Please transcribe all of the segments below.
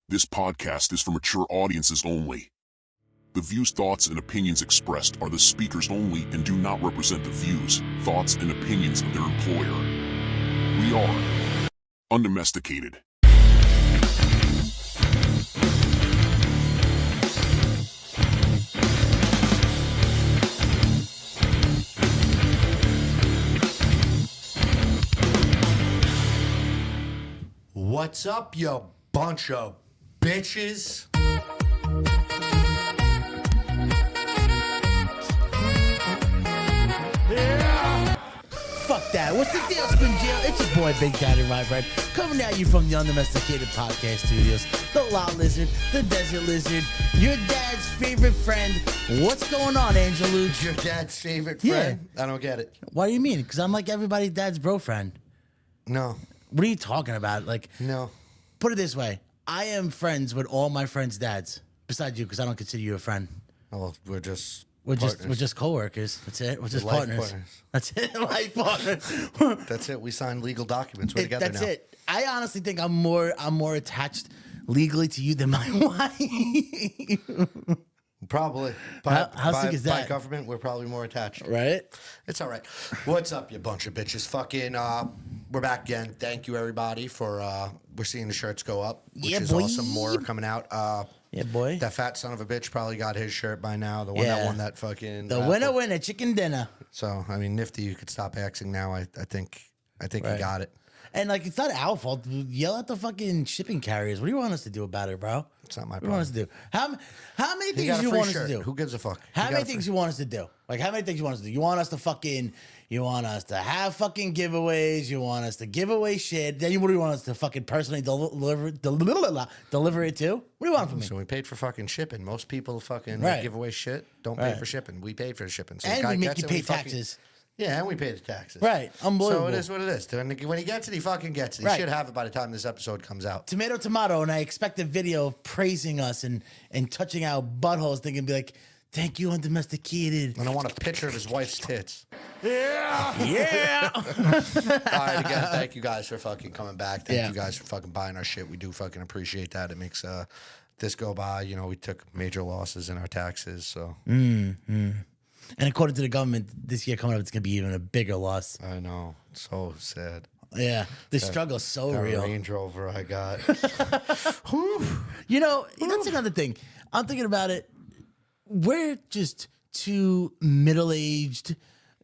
This podcast is for mature audiences only. The views, thoughts, and opinions expressed are the speakers only and do not represent the views, thoughts, and opinions of their employer. We are Undomesticated. What's up, you bunch of bitches? Yeah. Fuck that. What's the deal, Spin Jail? It's your boy, Big Daddy Rye, coming at you from the Undomesticated Podcast Studios. The Lot Lizard, the Desert Lizard, your dad's favorite friend. What's going on, Angelo? Your dad's favorite friend? Yeah. I don't get it. What do you mean? Because I'm like everybody's dad's bro friend. No. What are you talking about? Like, No. Put it this way. I am friends with all my friends' dads. Besides you, because I don't consider you a friend. Oh, we're just We're just coworkers. That's it. We're just life partners. That's it. Life partners. That's it. We signed legal documents. We're together That's now. it. I honestly think I'm more attached legally to you than my wife. Probably. How sick is that? By government, we're probably more attached. Right? It's all right. What's up, you bunch of bitches? Fucking, we're back again. Thank you, everybody, for, we're seeing the shirts go up, which Yeah, is boy. awesome. More are coming out. Yeah, boy. That fat son of a bitch probably got his shirt by now. The one that won that fucking The raffle. winner, chicken dinner. So, I mean, Nifty, you could stop axing now. I think he got it. And like, it's not our fault. Yell at the fucking shipping carriers. What do you want us to do about it, bro? It's not my What do you want us problem. to do? How many He things got a you free want us shirt. to do? Who gives a fuck? How many things you want us to do? Like, how many things you want us to do? You want us to fucking, you want us to have fucking giveaways. You want us to give away shit. Then what do you want us to fucking personally deliver it to? What do you want from me? So we paid for fucking shipping. Most people fucking Right. give away shit. Don't pay for shipping. We paid for the shipping. So the And guy we make gets you it, pay we fucking- taxes. Yeah, and we pay the taxes. Right. Unbelievable. So it is what it is. When he gets it, he fucking gets it. He Right. should have it by the time this episode comes out. Tomato, tomato, and I expect a video of praising us and touching our buttholes. They can be like, "Thank you, Undomesticated." And I want a picture of his wife's tits. Yeah. All right, again, thank you guys for fucking coming back. Thank Yeah. you guys for fucking buying our shit. We do fucking appreciate that. It makes this go by. You know, we took major losses in our taxes, so And according to the government, this year coming up, it's gonna be even a bigger loss. I know. So sad. Yeah, the struggle's so That real. Range Rover I got. You know, that's another thing. I'm thinking about it. We're just two middle-aged,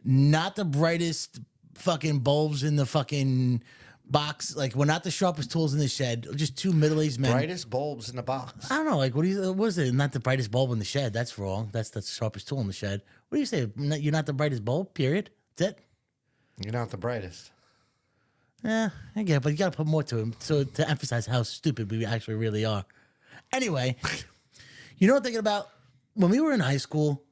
not the brightest fucking bulbs in the fucking box. Like, we're not the sharpest tools in the shed. We're just two middle-aged men. Brightest bulbs in the box. I don't know. Like, what is it? Not the brightest bulb in the shed. That's wrong. That's the sharpest tool in the shed. What do you say? You're not the brightest bulb, period? That's it? You're not the brightest. Yeah, I get it, but you got to put more to it to emphasize how stupid we actually really are. Anyway, you know what I'm thinking about? When we were in high school,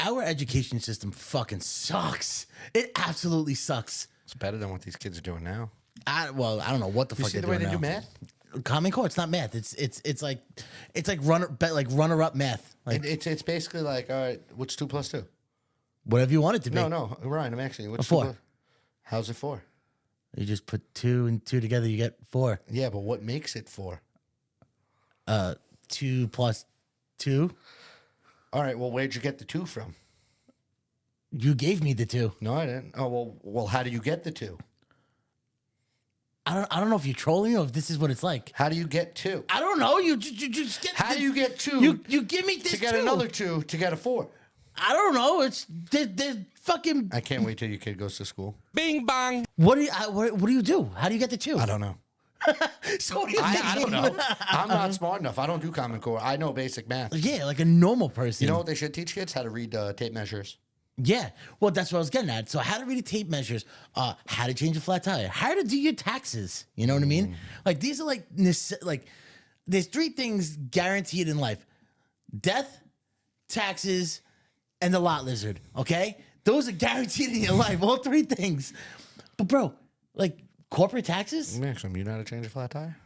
our education system fucking sucks. It absolutely sucks. It's better than what these kids are doing now. I don't know what the You fuck see they're the way doing they do now. math? Common Core, it's not math. It's like runner up math. Like It's basically like, all right, what's 2 plus 2? whatever you want it to be. No, Ryan, I'm actually. What's 4. 2 plus- How's it 4? You just put 2 and 2 together, you get 4. Yeah, but what makes it 4? 2 plus 2. All right, well, where'd you get the 2 from? You gave me the 2. No, I didn't. Oh, well, how do you get the 2? I don't know if you're trolling me or if this is what it's like. How do you get 2? I don't know. You just get. How do you get 2 You give me this to get 2. another 2 to get a 4? I don't know. It's there's fucking. I can't wait till your kid goes to school. Bing bong. What do you do? How do you get the 2? I don't know. So what do you I don't mean? know. I'm not smart enough. I don't do Common Core. I know basic math. Yeah, like a normal person. You know what they should teach kids? How to read tape measures. Yeah. Well, that's what I was getting at. So how to read a tape measures, how to change a flat tire, how to do your taxes. You know what I mean? Like these are like there's 3 things guaranteed in life: death, taxes, and the lot lizard. Okay, those are guaranteed in your life. All 3 things. But bro, like corporate taxes? Maxim, you know how to change a flat tire?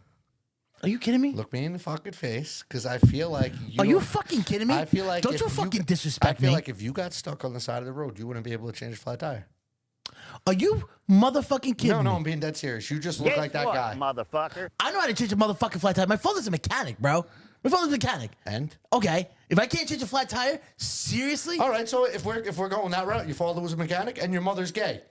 Are you kidding me? Look me in the fucking face, because I feel like Are you fucking kidding me? I feel like don't if you fucking disrespect I feel me. like if you got stuck on the side of the road, you wouldn't be able to change a flat tire. Are you motherfucking kidding No, me? I'm being dead serious. You just look like that guy. motherfucker? I know how to change a motherfucking flat tire. My father's a mechanic, bro. My father's a mechanic. And? Okay, if I can't change a flat tire, seriously? All right, so if we're going that route, your father was a mechanic and your mother's gay.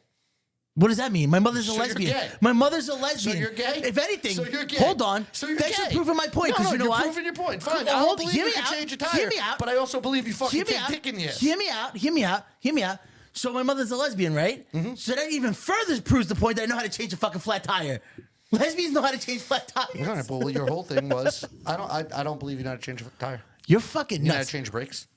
What does that mean? My mother's a So you're lesbian. gay. My mother's a lesbian. So you're gay? If anything, So you're gay. hold on. So you're Thanks gay. for proving my point. Because No, you know you're why? proving your point. Fine. Well, I hold- don't believe hear you me can out. change a tire. Hear me out. But I also believe you fucking Hear me take out. dick in you. Hear me out. Hear me out. Hear me out. So my mother's a lesbian, right? So that even further proves the point that I know how to change a fucking flat tire. Lesbians know how to change flat tires. All right, well, your whole thing was I don't believe you know how to change a tire. You're fucking You know how nuts. to change brakes?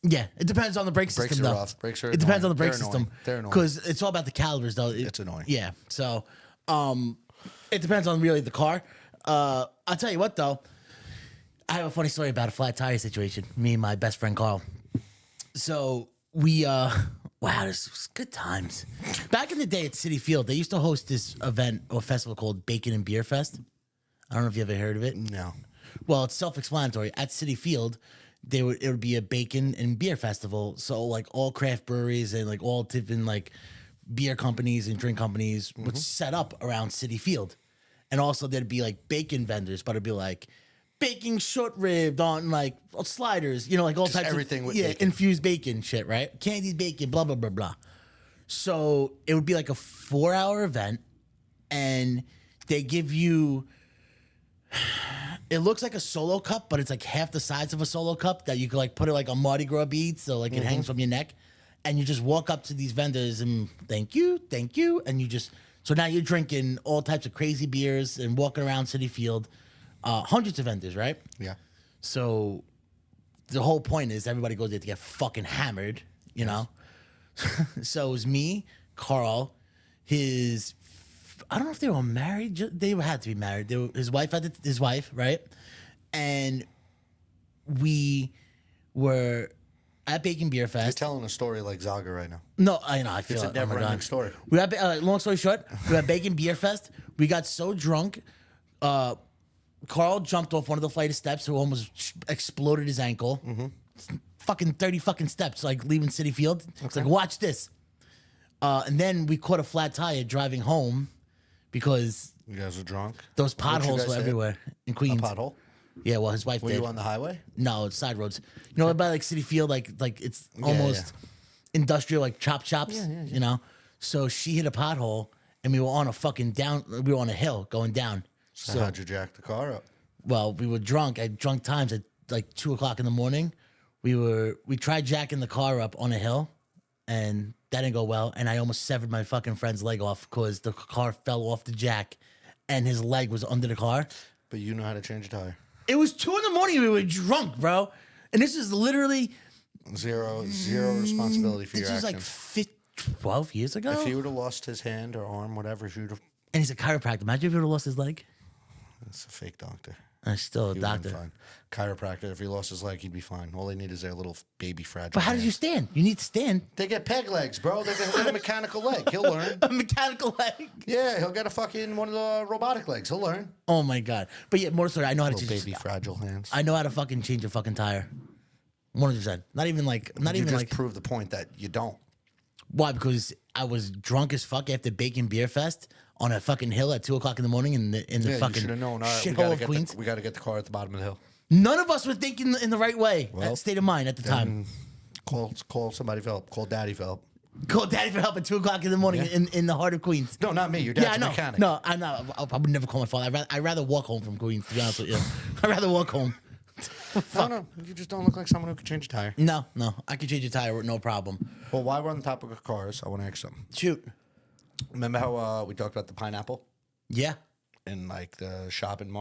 Yeah, it depends on the brake system. Brakes are though. rough. Brakes are It depends on the annoying. brake They're system. annoying. They're annoying. Because it's all about the calibers, though. It's annoying. Yeah. So, it depends on really the car. I'll tell you what, though. I have a funny story about a flat tire situation. Me and my best friend Carl. So we wow, this was good times. Back in the day at City Field, they used to host this event or festival called Bacon and Beer Fest. I don't know if you ever heard of it. No. Well, it's self-explanatory. At City Field, it would be a bacon and beer festival. So like all craft breweries and like all different like beer companies and drink companies would set up around City Field. And also there'd be like bacon vendors, but it'd be like bacon short ribbed on like sliders, you know, like all Just types everything of with bacon. infused bacon shit, right? Candied bacon, blah blah blah blah. So it would be like a 4-hour event, and they give you. It looks like a Solo cup, but it's like half the size of a Solo cup that you could like put it like on Mardi Gras beads, so like it hangs from your neck, and you just walk up to these vendors and thank you, and you just so now you're drinking all types of crazy beers and walking around City Field, hundreds of vendors, right? Yeah. So the whole point is everybody goes there to get fucking hammered, you know? So it was me, Carl, I don't know if they were married. They had to be married. His wife had his wife, right? And we were at Bacon Beer You're Fest. telling a story like Zaga right now. No, I know. I feel It's a it. Oh my never-ending God. story. We had, long story short, we had Bacon Beer Fest. We got so drunk. Carl jumped off one of the flight of steps, who almost exploded his ankle. Fucking 30 fucking steps, like leaving City Field. It's like, watch this. And then we caught a flat tire driving home because You guys were drunk? those What'd you potholes guys were hit? everywhere in A Queens. pothole? Yeah, well, his wife Were did. you on the highway? No, it's side roads. You know, by like City Field, like it's almost industrial, like chop shops. You know, so she hit a pothole, and we were on a fucking down. We were on a hill going down. So how'd you jack the car up? Well, we were drunk at drunk times at like 2:00 in the morning. We tried jacking the car up on a hill, and that didn't go well. And I almost severed my fucking friend's leg off because the car fell off the jack, and his leg was under the car. But you know how to change a tire. It was 2 a.m. We were drunk, bro, and this is literally Zero responsibility for this your was like actions. 12 years ago. If he would have lost his hand or arm, whatever, if you'd have, And he's a chiropractor. Imagine if he would have lost his leg. it's a fake doctor. I'm still a He would've been doctor. fine. Chiropractor, if he lost his leg, he'd be fine. All they need is their little baby fragile. But how did you hands. stand? You need to stand. They get peg legs, bro. They get a mechanical leg. He'll learn. A mechanical leg. Yeah, he'll get a fucking one of the robotic legs. He'll learn. Oh my god. But yeah, more story. I know how to Little change. baby fragile hands. I know how to fucking change a fucking tire. 100%. Not even like. Not You even just like. prove the point that you don't. Why? Because I was drunk as fuck after Bacon Beer Fest on a fucking hill at 2:00 in the morning in the Yeah, you fucking should have known. All right, shithole of Queens. we got to get the car at the bottom of the hill. None of us were thinking in the right way. Well, That state of mind at the time. Call somebody for help. Call daddy for help. Call daddy for help at 2:00 in the morning in the heart of Queens. No, not me. Your dad's Yeah, I a know. mechanic. No, I'm not. I would never call my father. I'd rather walk home from Queens, to be honest with you. I'd rather walk home. No, you just don't look like someone who could change a tire. No, I can change a tire with no problem. Well, while we're on the topic of cars, I want to ask something. Shoot. Remember how we talked about the pineapple Yeah. in like the shop in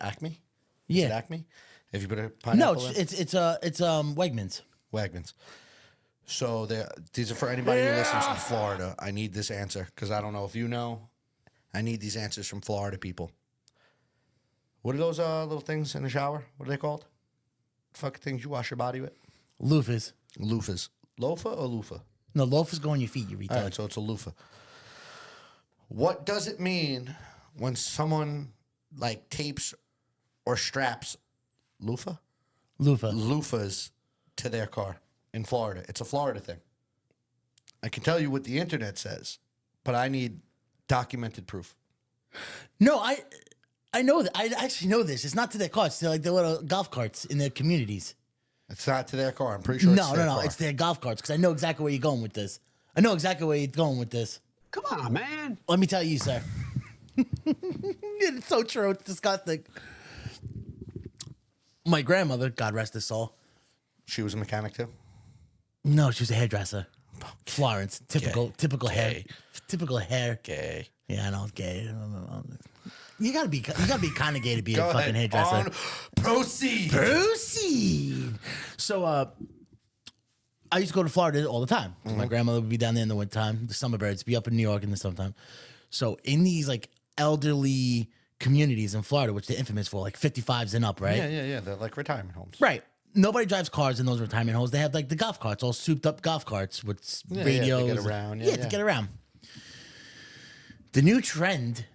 Acme? Is it Yeah. Acme? If you put a No, pineapple it's in? it's Wegmans. Wegmans. So these are for anybody who listens from Florida. I need this answer because I don't know if you know. I need these answers from Florida people. What are those little things in the shower? What are they called? Fucking things you wash your body with? Loofahs. Loofahs. Loafa or loofah? No, loafahs go on your feet, you retard. All right, so it's a loofah. What does it mean when someone like tapes or straps loofah? Loofah. Loofahs to their car in Florida? It's a Florida thing. I can tell you what the internet says. but I need documented proof. No, I know that. I actually know this. It's not to their carts. They're like the little golf carts in their communities. It's not to their car. I'm pretty sure it's to their car. It's their golf carts because I know exactly where you're going with this. I know exactly where you're going with this. Come on, man. Let me tell you, sir. It's so true. It's disgusting. My grandmother, God rest her soul. She was a mechanic too? No, she was a hairdresser. Florence. Typical hair. Typical hair. Gay. Yeah, I know, gay. You gotta be kind of gay to be a fucking hairdresser. Proceed. So, I used to go to Florida all the time. My grandmother would be down there in the wintertime. The summer birds be up in New York in the summertime. So, in these like elderly communities in Florida, which they're infamous for, like 55s and up, right? Yeah. They're like retirement homes. Right. Nobody drives cars in those retirement homes. They have like the golf carts, all souped up golf carts with radios. to get around. To get around. The new trend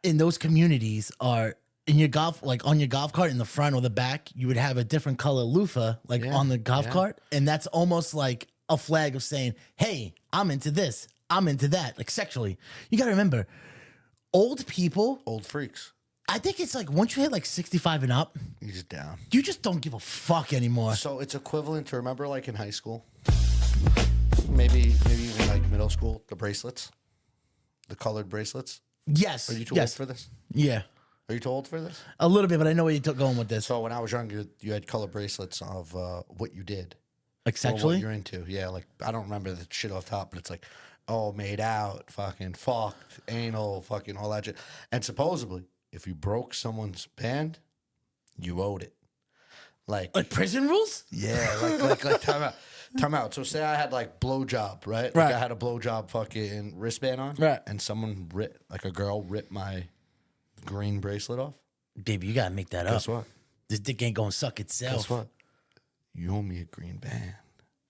in those communities are in your golf, like on your golf cart in the front or the back, you would have a different color loofah, like on the golf cart. And that's almost like a flag of saying, hey, I'm into this. I'm into that, like sexually. You got to remember, old people, Old freaks. I think it's like once you hit like 65 and up, You're just down. you just don't give a fuck anymore. So it's equivalent to, remember like in high school? Maybe even like middle school, the bracelets. The colored bracelets. Yes. Are you too yes. old for this? Yeah. Are you too old for this? A little bit, but I know where you're going with this. So when I was younger, you had color bracelets of what you did. Like Or sexually? what you're into. Yeah, like I don't remember the shit off top, but it's like, oh, made out, fucking fucked, anal, fucking all that shit. And supposedly, if you broke someone's band, you owed it. Like prison rules? yeah, like time out. So say I had like blowjob, right? Like Right. I had a blowjob fucking wristband on. Right. And someone ripped, like a girl ripped my green bracelet off. Baby, you gotta make that Guess up. what? This dick ain't gonna suck itself. Guess what? You owe me a green band.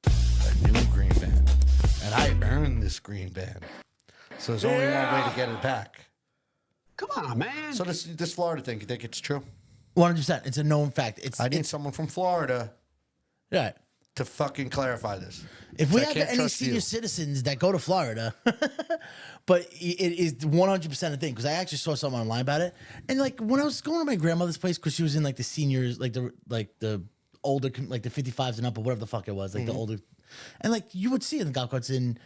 A new green band. And I earned this green band. So there's only one way to get it back. Come on, man. So this Florida thing, you think it's true? 100%. It's a known fact. I need someone from Florida Right. to fucking clarify this. If we I have can't any trust senior you. citizens that go to Florida, but it is 100% a thing because I actually saw something online about it. And like when I was going to my grandmother's place, because she was in like the seniors, like the older, like the 55s and up or whatever the fuck it was, like the older, and like you would see in the golf carts. And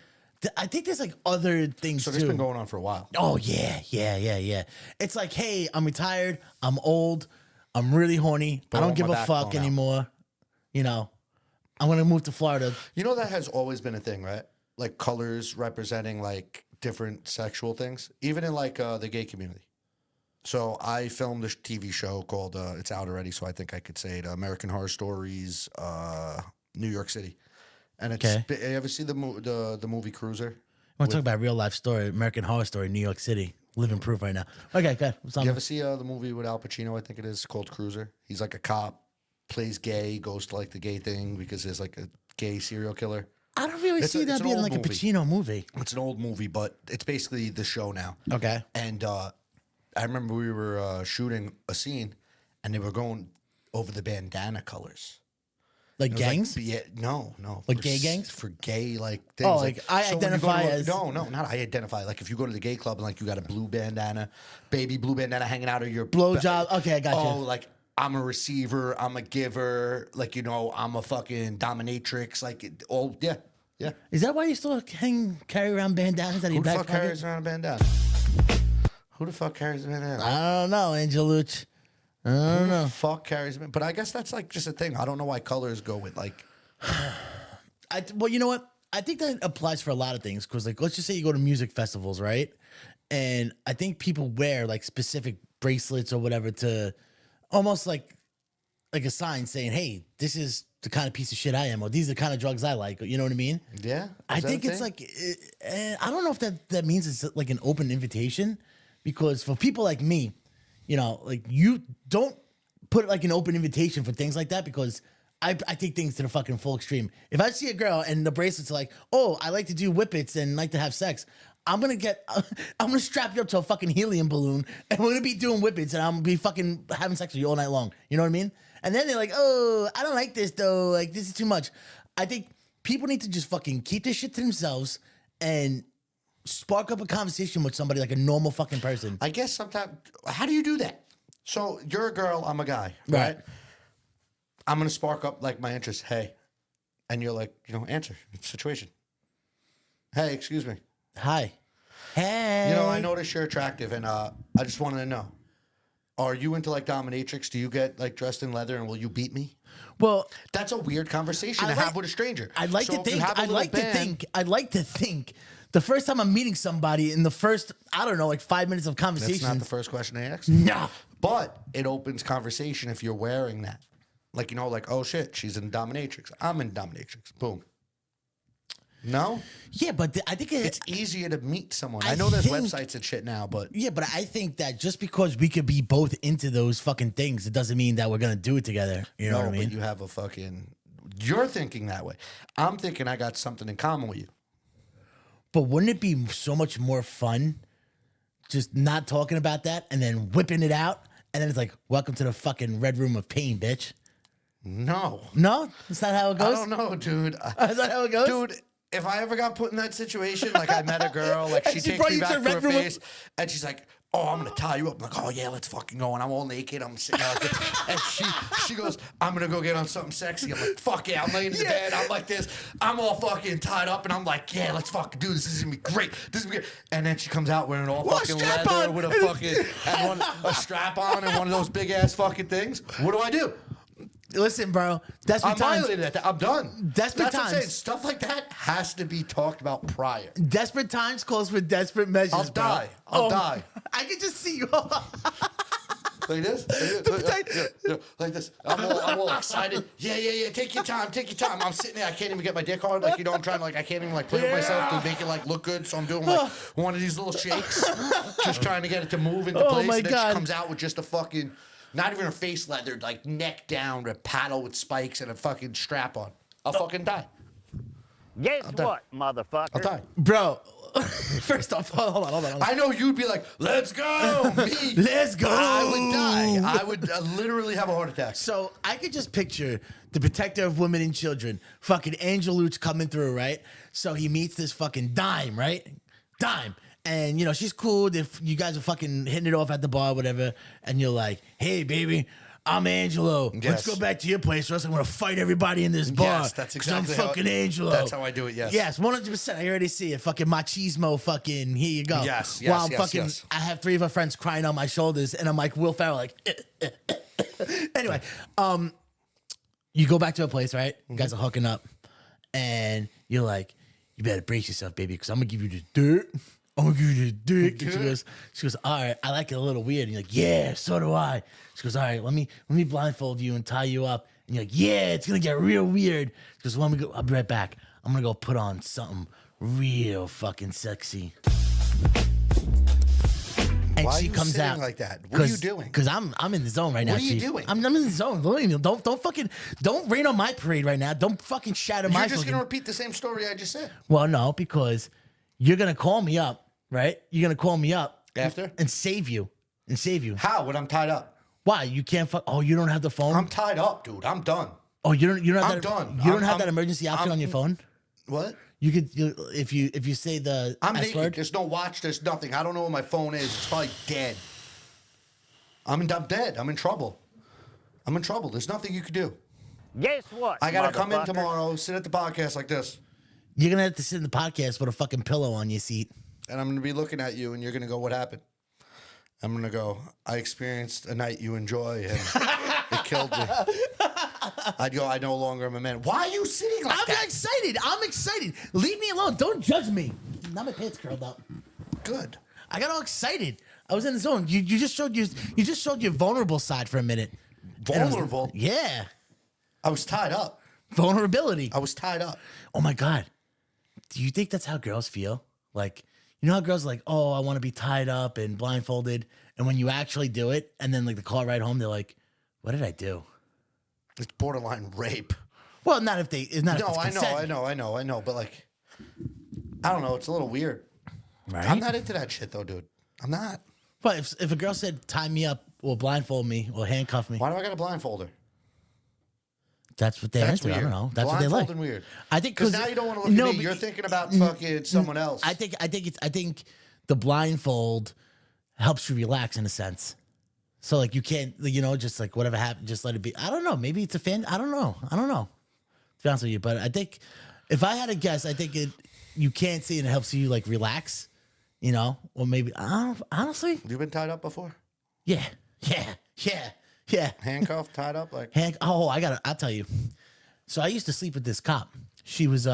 I think there's like other things So too. this has been going on for a while. Oh yeah. It's like, hey, I'm retired, I'm old, I'm really horny, But I I don't want give my a fuck backbone out. anymore. You know, I'm gonna move to Florida. You know that has always been a thing, right? Like colors representing like different sexual things, even in like the gay community. So I filmed this TV show called it's out already, so I think I could say it. American Horror Stories, New York City, and it's. Okay. You ever see the movie Cruiser? I want to talk about a real life story, American Horror Story, New York City. Living proof right now. Okay, good. You ever see the movie with Al Pacino? I think it is called Cruiser. He's like a cop, plays gay, goes to like the gay thing because there's like a gay serial killer. I don't really It's see a- that it's an being old like a movie. Pacino movie. It's an old movie, but it's basically the show now. Okay. And I remember we were shooting a scene, and they were going over the bandana colors. Like It was like, gangs? yeah, no. Like for gay s- gangs? for gay like things. Oh, like, I when you go identify to as- no, not I identify. Like if you go to the gay club and like you got a blue bandana, baby blue bandana hanging out of your Blowjob. Okay, I got Oh, you. like I'm a receiver, I'm a giver, like I'm a fucking dominatrix. Like yeah. Is that why you still carry around bandanas out of Who your the back fuck pocket? carries around a bandana? Who the fuck carries a bandana? I don't know, Angelo. I don't Who know. the fuck carries a But I guess that's like just a thing. I don't know why colors go with like. Well, you know what? I think that applies for a lot of things because, like, let's just say you go to music festivals, right? And I think people wear like specific bracelets or whatever to almost like a sign saying, "Hey, this is the kind of piece of shit I am," or "These are the kind of drugs I like." You know what I mean? Yeah, I is that a think it's thing? like I don't know if that means it's like an open invitation, because for people like me, like you don't put like an open invitation for things like that because I take things to the fucking full extreme. If I see a girl and the bracelets are like, "Oh, I like to do whippets and like to have sex," I'm gonna strap you up to a fucking helium balloon and we're gonna be doing whippets and I'm gonna be fucking having sex with you all night long. You know what I mean? And then they're like, "Oh, I don't like this though. Like this is too much." I think people need to just fucking keep this shit to themselves and spark up a conversation with somebody like a normal fucking person. I guess sometimes, how do you do that? So you're a girl, I'm a guy, right? Right. I'm going to spark up like my interest. Hey. And you're like, answer situation. Hey, excuse me. Hi. Hey. I noticed you're attractive and I just wanted to know. Are you into like dominatrix? Do you get like dressed in leather and will you beat me? Well, That's a weird conversation to have with a stranger. I'd like So to if you think. have a I'd little like to band- think. I'd like to think. The first time I'm meeting somebody in the first, I don't know, like 5 minutes of That's conversation. not the first question I asked. No. But it opens conversation if you're wearing that. Like, like, oh shit, she's in dominatrix. I'm in dominatrix. Boom. No? Yeah, but I think It's easier to meet someone. I I know there's think- websites and shit now, but Yeah, but I think that just because we could be both into those fucking things, it doesn't mean that we're gonna do it together. You know no, what I mean? but you have a fucking. You're thinking that way. I'm thinking I got something in common with you. But wouldn't it be so much more fun just not talking about that and then whipping it out? And then it's like, welcome to the fucking red room of pain, bitch. No. No? That's not how it I goes? don't know, dude. Is that how it goes? Dude, if I ever got put in that situation, like I met a girl, like she And she takes brought me you to back the to her red room of- face, and she's like, "Oh, I'm gonna tie you up." I'm like, "Oh yeah, let's fucking go." And I'm all naked. I'm sitting there like this, and she goes, "I'm gonna go get on something sexy." I'm like, "Fuck yeah!" I'm laying in the bed. I'm like this. I'm all fucking tied up, and I'm like, "Yeah, let's fucking do this. This is gonna be great. This is gonna be." Great. And then she comes out wearing all What, fucking strap leather on? with a fucking and a strap on and one of those big ass fucking things. What do? Listen, bro. Desperate I'm times. violated at that. I'm done. Desperate That's what I'm times. saying. Stuff like that has to be talked about prior. Desperate times calls for desperate measures. I'll bro. die. I'll die. I can just see you. Like this? Like this. I'm all excited. Yeah. Take your time. I'm sitting there. I can't even get my dick hard. Like, I'm trying to, like, I can't even, like, play with myself to make it, like, look good. So I'm doing, like, one of these little shakes. Just trying to get it to move into place. my And then God. she comes out with just a fucking, not even her face leathered, like, neck down, with a paddle with spikes and a fucking strap on. I'll fucking die. Guess die. what, motherfucker? I'll die. Bro, first off, hold on. I know you'd be like, let's go. Me. Let's go. I would die. I would literally have a heart attack. So I could just picture the protector of women and children, fucking Angelo coming through, right? So he meets this fucking dime, right? Dime. And, she's cool. If you guys are fucking hitting it off at the bar, whatever. And you're like, hey, baby, I'm Angelo. Let's Yes. go back to your place or else I'm going to fight everybody in this bar. Yes, that's 'cause exactly I'm fucking Angelo. That's how I do it, yes. Yes, 100%. I already see it. Fucking machismo, fucking, here you go. Yes, While yes, fucking, yes. I have 3 of our friends crying on my shoulders, and I'm like, Will Ferrell, like, Anyway, you go back to a place, right? You guys are hooking up, and you're like, you better brace yourself, baby, because I'm gonna give you the dirt. I'm gonna give you the dick. And she goes, all right, I like it a little weird. And you're like, yeah, so do I. She goes, all right, let me blindfold you and tie you up. And you're like, yeah, it's gonna get real weird. She goes, let me go. I'll be right back. I'm gonna go put on something real fucking sexy. And Why are she you comes sitting out like that? What are you doing? Because I'm in the zone right now. What are you Chief. doing? I'm in the zone. Don't rain on my parade right now. Don't fucking shatter my. You're just fucking- going to repeat the same story I just said. Well, no, because you're gonna call me up, right? You're gonna call me up After? and save you. How? When I'm tied up? Why? You can't fuck. Oh, you don't have the phone. I'm tied up, dude. I'm done. Oh, you don't. Have I'm that, done. You don't have I'm- that emergency option on your phone. What? You could if you say the I'm S naked. word. There's no watch. There's nothing. I don't know where my phone is. It's probably dead. I'm dead. I'm in trouble. There's nothing you could do. Guess what, I got to come in motherfucker? tomorrow, sit at the podcast like this, You're gonna have to sit in the podcast with a fucking pillow on your seat. and I'm going to be looking at you, and you're going to go, what happened? I'm going to go, I experienced a night you enjoy, and it killed me. I'd go, I no longer am a man. Why are you sitting like I'm that? excited. I'm excited. Leave me alone. Don't judge me. Now my pants curled up. Good. I got all excited. I was in the zone. You just showed your vulnerable side for a minute. And I was- Vulnerable? Yeah. I was tied up. Vulnerability. I was tied up. Oh my God. Do you think that's how girls feel? Like, you know how girls are like, oh, I want to be tied up and blindfolded. And when you actually do it, and then like the car ride home, they're like, what did I do? It's borderline rape. Well, not if it's No, consent. I know. But like, I don't know. It's a little weird. Right? I'm not into that shit though, dude. I'm not. But if a girl said, tie me up or blindfold me or handcuff me, Why do I got a blindfolder? That's what they're into. I don't know. That's what they like. Blindfold and weird. I think Because now you don't want to look at me. but- You're thinking about fucking someone else. I think the blindfold helps you relax in a sense. So like you can't, just like whatever happened, just let it be. I don't know. Maybe it's a fan. I don't know. To be honest with you, but I think if I had to guess, I think you can't see it helps you like relax, or maybe honestly, You been tied up before? yeah. Handcuffed, tied up, like. I'll tell you. So I used to sleep with this cop. She was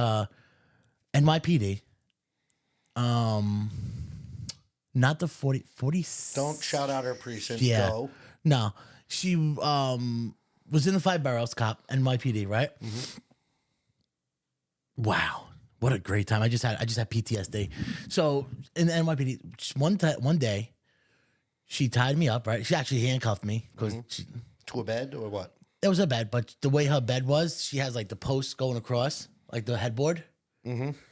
NYPD. Not the 40. Don't shout out her precinct. Yeah. Go. No. She was in the 5 boroughs, cop, NYPD, right? Wow. What a great time. I just had PTSD. So in the NYPD, one day, she tied me up, right? She actually handcuffed me because To a bed or what? it was her bed, but the way her bed was, she has like the posts going across, like the headboard.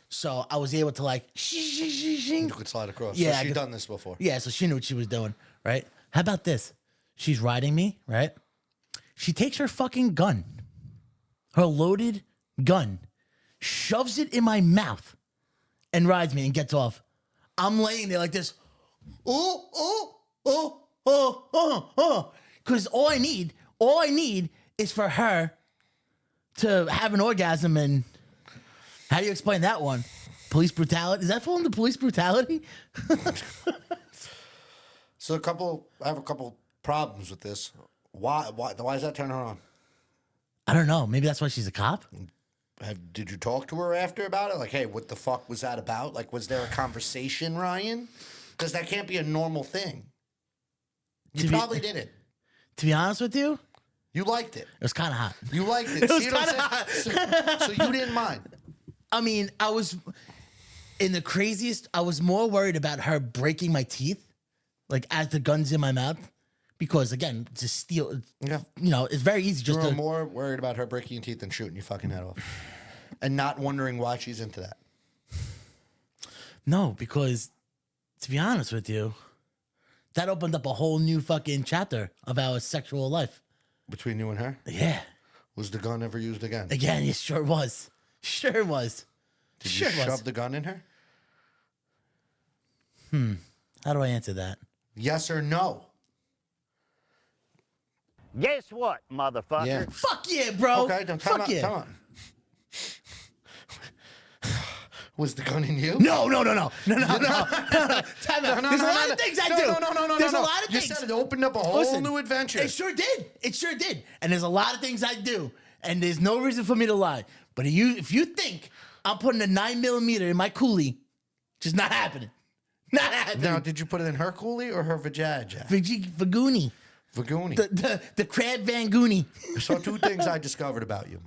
So I was able to like, You could slide across. Yeah, So I she'd could- done this before. yeah, so she knew what she was doing, right? How about this? She's riding me, right? She takes her fucking gun, her loaded gun, shoves it in my mouth, and rides me and gets off. I'm laying there like this. Because all I need is for her to have an orgasm. And how do you explain that one? Police brutality? Does that fall into police brutality? So I have a couple problems with this. Why does that turn her on? I don't know. Maybe that's why she's a cop. Did you talk to her after about it? Like, hey, what the fuck was that about? Like, was there a conversation, Ryan? Because that can't be a normal thing. You To be- probably did it. To be honest with you, You liked it. it was kind of hot. You liked it. It was See what I'm saying? So you didn't mind. I mean, I was in the craziest. I was more worried about her breaking my teeth, like as the gun's in my mouth, because again, to steal. Yeah. It's very easy You just were to. more worried about her breaking your teeth than shooting your fucking head off. And not wondering why she's into that. No, because to be honest with you, that opened up a whole new fucking chapter of our sexual life. Between you and her? Yeah. Was the gun ever used again? Again, it sure was. Sure was. Did you sure shove was. the gun in her? How do I answer that? Yes or no? Guess what, motherfucker? Yeah. Fuck yeah, bro. Okay, then Fuck yeah. time out. Was the gun in you? No. Time out. There's a lot of things I do. No. There's a lot of You things. said it opened up a whole Listen, new adventure. It sure did. And there's a lot of things I do. And there's no reason for me to lie. But if you think I'm putting a 9mm in my coolie, just not happening. Not happening. Now, did you put it in her coolie or her vajaj? Vagoonie. Vagoonie. The crab vangoony. So 2 things I discovered about you.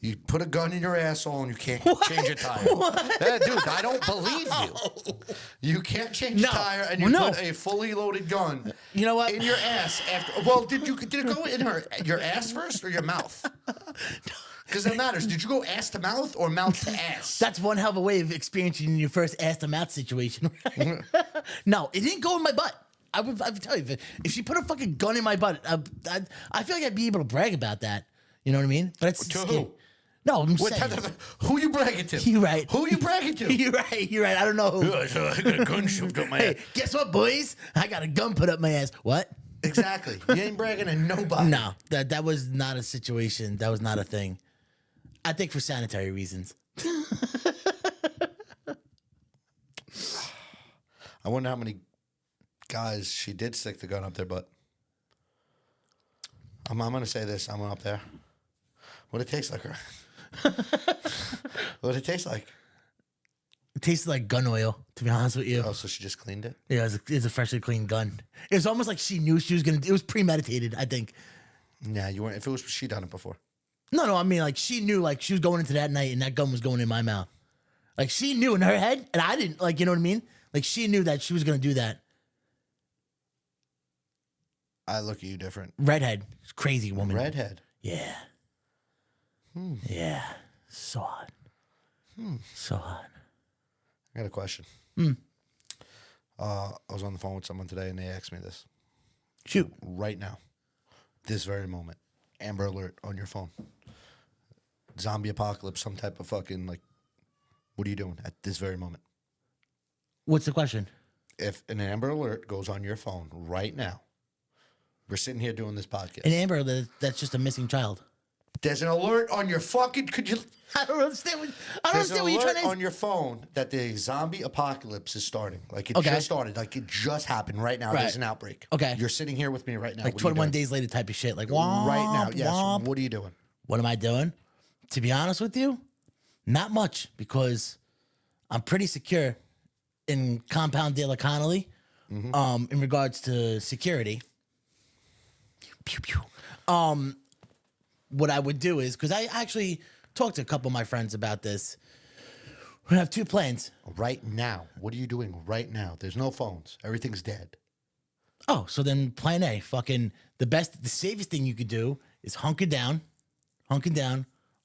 You put a gun in your asshole and you can't change a tire. Dude, I don't believe you. You can't change a tire and you put a fully loaded gun You know what? in your ass after. Well, did it go in your ass first or your mouth? Because it matters. Did you go ass to mouth or mouth to ass? That's one hell of a way of experiencing your first ass to mouth situation. Right? No, it didn't go in my butt. I would tell you, if she put a fucking gun in my butt, I feel like I'd be able to brag about that. You know what I mean? But it's To scary. who? No, I'm What, saying. who you bragging to? You're right. Who you bragging to? You're right. I don't know who. I got a gun shoved up my ass. Hey, guess what, boys? I got a gun put up my ass. What? Exactly. You ain't bragging to nobody. No, that was not a situation. That was not a thing. I think for sanitary reasons. I wonder how many guys she did stick the gun up their butt. I'm going to say this. I went up there. What it tastes like, her? What it tastes like? It tasted like gun oil, to be honest with you. Oh, so she just cleaned it? Yeah, it was a freshly cleaned gun. It was almost like she knew she was going to. It was premeditated, I think. Nah, you weren't. If it was, she done it before. No, I mean, like, she knew, like, she was going into that night and that gun was going in my mouth. Like, she knew in her head, and I didn't, like, you know what I mean? Like, she knew that she was going to do that. I look at you different. Redhead. Crazy woman. Redhead. Yeah. Yeah. So hot. So hot. I got a question. I was on the phone with someone today and they asked me this. Shoot. Right now. This very moment. Amber Alert on your phone. zombie apocalypse, some type of fucking like, what are you doing at this very moment? What's the question? If an Amber Alert goes on your phone right now, we're sitting here doing this podcast. An Amber, that's just a missing child. There's an alert on your fucking. Could you? I don't understand what There's an you're alert trying to. on your phone that the zombie apocalypse is starting. Like it Okay. just started. Like it just happened right now. Right. There's an outbreak. Okay. You're sitting here with me right now. Like What are you 21 doing? days later type of shit. Like, Right now, womp, yes. womp. What are you doing? What am I doing? To be honest with you, not much because I'm pretty secure in Compound de la Connolly in regards to security. Pew, pew. What I would do is, because I actually talked to a couple of my friends about this. We have two plans. Right now. What are you doing right now? There's no phones. Everything's dead. Oh, so then plan A, fucking the safest thing you could do is hunker down,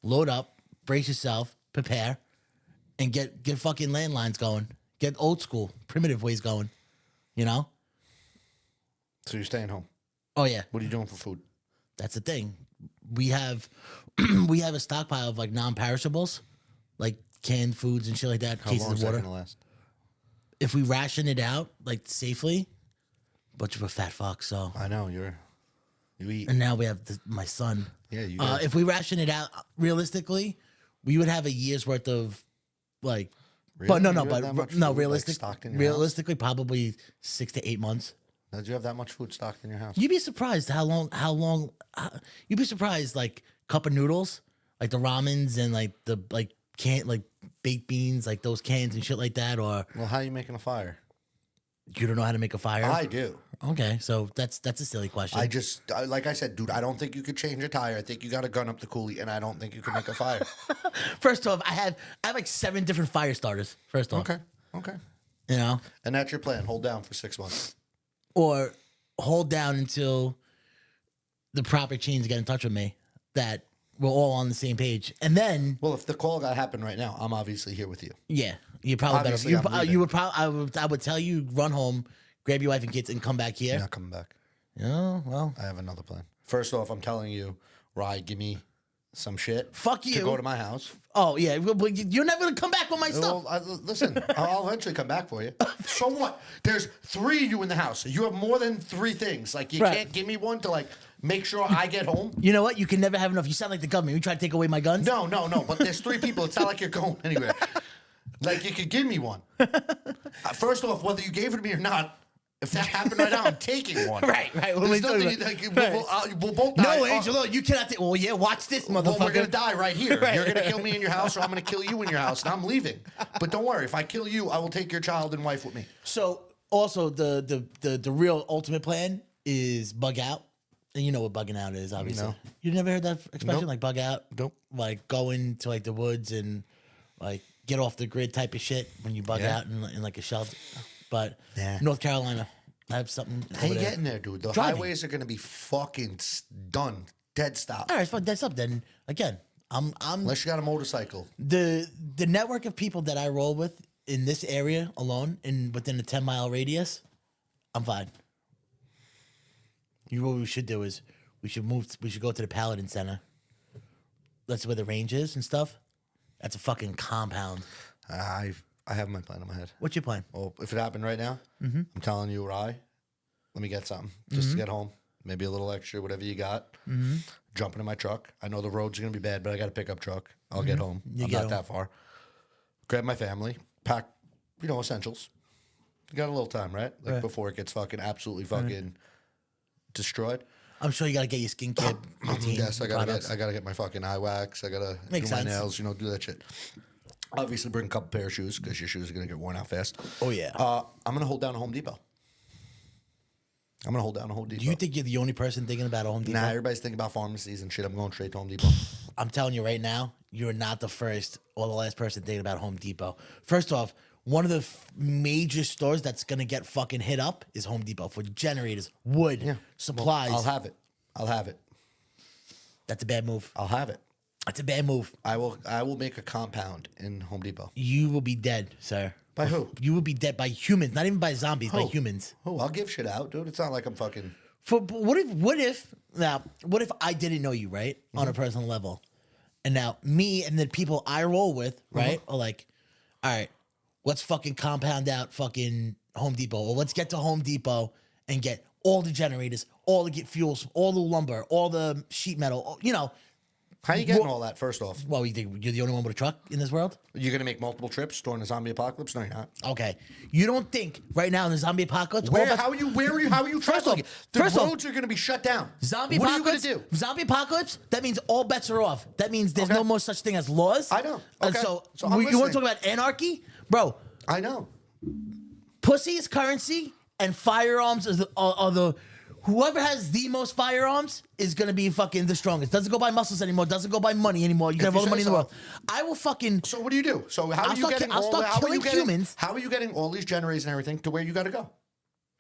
load up, brace yourself, prepare, and get fucking landlines going. Get old school, primitive ways going. You know? So you're staying home. Oh yeah, What are you doing for food? that's the thing. We have we have a stockpile of like non-perishables, like canned foods and shit like that, How cases long of is that water. gonna last? If we ration it out like safely, bunch of a fat fuck. So I know you eat. and now we have my son. Yeah, you guys. If we ration it out realistically, we would have a year's worth of like. But no, Really? no, You have that much but no, food, like, realistic, stocked in your realistically, probably 6 to 8 months. Now, do you have that much food stocked in your house? You'd be surprised how long. You'd be surprised, like cup of noodles, like the ramens and like the like baked beans, like those cans and shit like that. Or Well, how are you making a fire? you don't know how to make a fire. I do. Okay, so that's a silly question. Like I said, dude, I don't think you could change a tire. I think you got to gun up the coolie, and I don't think you can make a fire. First off, I have like 7 different fire starters. First off, Okay. you know. And that's your plan. Hold down for 6 months. Or hold down until the proper chains get in touch with me that we're all on the same page. And then, Well, if the call got happened right now, I'm obviously here with you. yeah, you probably Obviously, better. I'm You would probably. I would tell you run home, grab your wife and kids, and come back You're here. not coming back. Oh well, I have another plan. First off, I'm telling you, Rye, give me some shit. Fuck To you. go to my house. oh yeah, well, you're never gonna come back with my stuff. Well, listen, I'll eventually come back for you. So what? There's 3 of you in the house. You have more than 3 things. Like, you Right. can't give me one to, like, make sure I get home? You know what? You can never have enough. You sound like the government. You try to take away my guns. No. But there's 3 people. It's not like you're going anywhere. Like, you could give me one. First off, whether you gave it to me or not, if that happened right now, I'm taking one. Right. What are we There's talking nothing, about? like, we'll both die. No, Angelo, you cannot. Well, yeah, watch this, motherfucker. Well, we're gonna die right here. Right. You're gonna kill me in your house, or I'm gonna kill you in your house, and I'm leaving. But don't worry, if I kill you, I will take your child and wife with me. So also the real ultimate plan is bug out. And you know what bugging out is, obviously. No. You never heard that expression, Nope. like bug out? Nope. Like go into like the woods and like get off the grid type of shit when you bug Yeah. out in like a shelter. But Yeah. North Carolina, I have something. How over you there. getting there, dude? The Driving. highways are gonna be fucking done, dead stop. All right, fine, that's up. Then again, I'm Unless you got a motorcycle. the network of people that I roll with in this area alone, in within a 10-mile radius, I'm fine. You know what we should do is we should go to the Paladin Center. That's where the range is and stuff. That's a fucking compound. I have my plan in my head. What's your plan? Well, if it happened right now, Mm-hmm. I'm telling you, Rye, let me get something just to get home. Maybe a little extra, whatever you got. Mm-hmm. Jump into my truck. I know the roads are gonna be bad, but I got a pickup truck. I'll get home. Mm-hmm. You I'm get not home. that far. Grab my family, pack, essentials. You got a little time, right? Like Right. before it gets fucking absolutely fucking destroyed. I'm sure you got to get your skincare routine. Yes, I products. gotta get my fucking eye wax. I gotta Makes do my sense. nails. Do that shit. Obviously, bring a couple pair of shoes because your shoes are gonna get worn out fast. Oh yeah. I'm gonna hold down a Home Depot. Do you think you're the only person thinking about a Home Depot? Nah, everybody's thinking about pharmacies and shit. I'm going straight to Home Depot. I'm telling you right now, you're not the first or the last person thinking about Home Depot. First off, one of the major stores that's gonna get fucking hit up is Home Depot for generators, wood, supplies. I'll have it. That's a bad move. I'll have it. That's a bad move. I will make a compound in Home Depot. You will be dead, sir. By who? You will be dead by humans, not even by zombies, by Who? humans. Oh, I'll give shit out, dude. It's not like I'm fucking. What if I didn't know you, right? On a personal level. And now me and the people I roll with, right, are like, all right, let's fucking compound out fucking Home Depot, or let's get to Home Depot and get all the generators, all the get fuels, all the lumber, all the sheet metal, you know. How you getting all that, first off? Well, you think you're the only one with a truck in this world? You're going to make multiple trips during the zombie apocalypse? No, you're not. Okay. You don't think right now in the zombie apocalypse... How are you traveling? The roads are going to be shut down. Zombie what apocalypse, are you going to do? Zombie apocalypse, that means all bets are off. That means there's no more such thing as laws. I know. And Okay. so I'm you want listening. to talk about anarchy? Bro, I know. pussy is currency and firearms are the... Whoever has the most firearms is going to be fucking the strongest. Doesn't go by muscles anymore. Doesn't go by money anymore. You can have all the money in the world. I will fucking... So what do you do? So how are you getting I'll start killing humans. How are you getting all these generators and everything to where you got to go?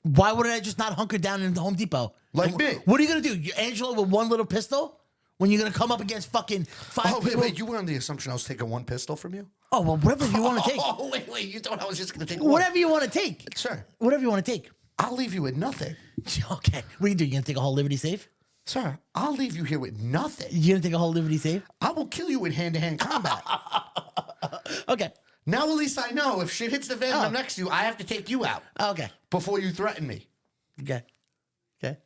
Why wouldn't I just not hunker down in the Home Depot? Like me. What are you going to do? You Angelo with one little pistol? When you're going to come up against fucking 5 Oh, people? wait. You were on the assumption I was taking one pistol from you? Oh, well, whatever you want to take. Oh, wait. You thought I was just going to take one? Whatever you want to take. Sir, Whatever you want to take. I'll leave you with nothing. Okay. What are you doing? You going to take a whole Liberty safe? Sir, I'll leave you here with nothing. You going to take a whole Liberty safe? I will kill you in hand-to-hand combat. Okay. Now at least I know if shit hits the fan and I'm next to you, I have to take you out Okay. before you threaten me. Okay. Okay.